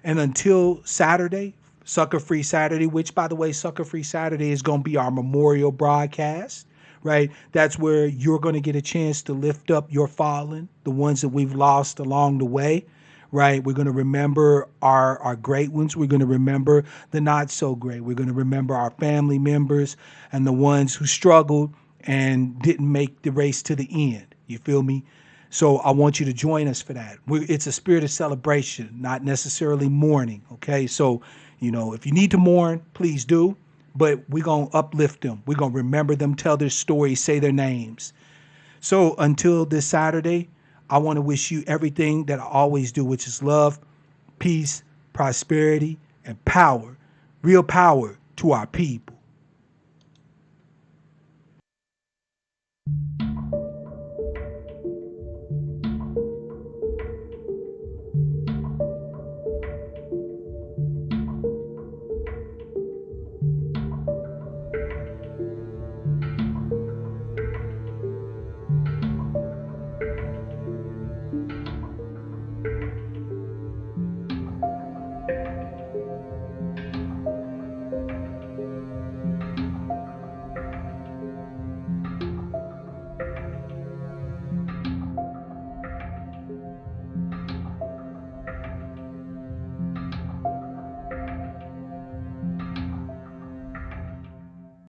And until Saturday, Sucker Free Saturday, which by the way, Sucker Free Saturday is going to be our memorial broadcast, right? That's where you're going to get a chance to lift up your fallen, the ones that we've lost along the way, right? We're going to remember our great ones. We're going to remember the not so great. We're going to remember our family members and the ones who struggled and didn't make the race to the end. You feel me? So I want you to join us for that. It's a spirit of celebration, not necessarily mourning. Okay. So, if you need to mourn, please do. But we're going to uplift them. We're going to remember them, tell their stories, say their names. So until this Saturday, I want to wish you everything that I always do, which is love, peace, prosperity, and power. Real power to our people.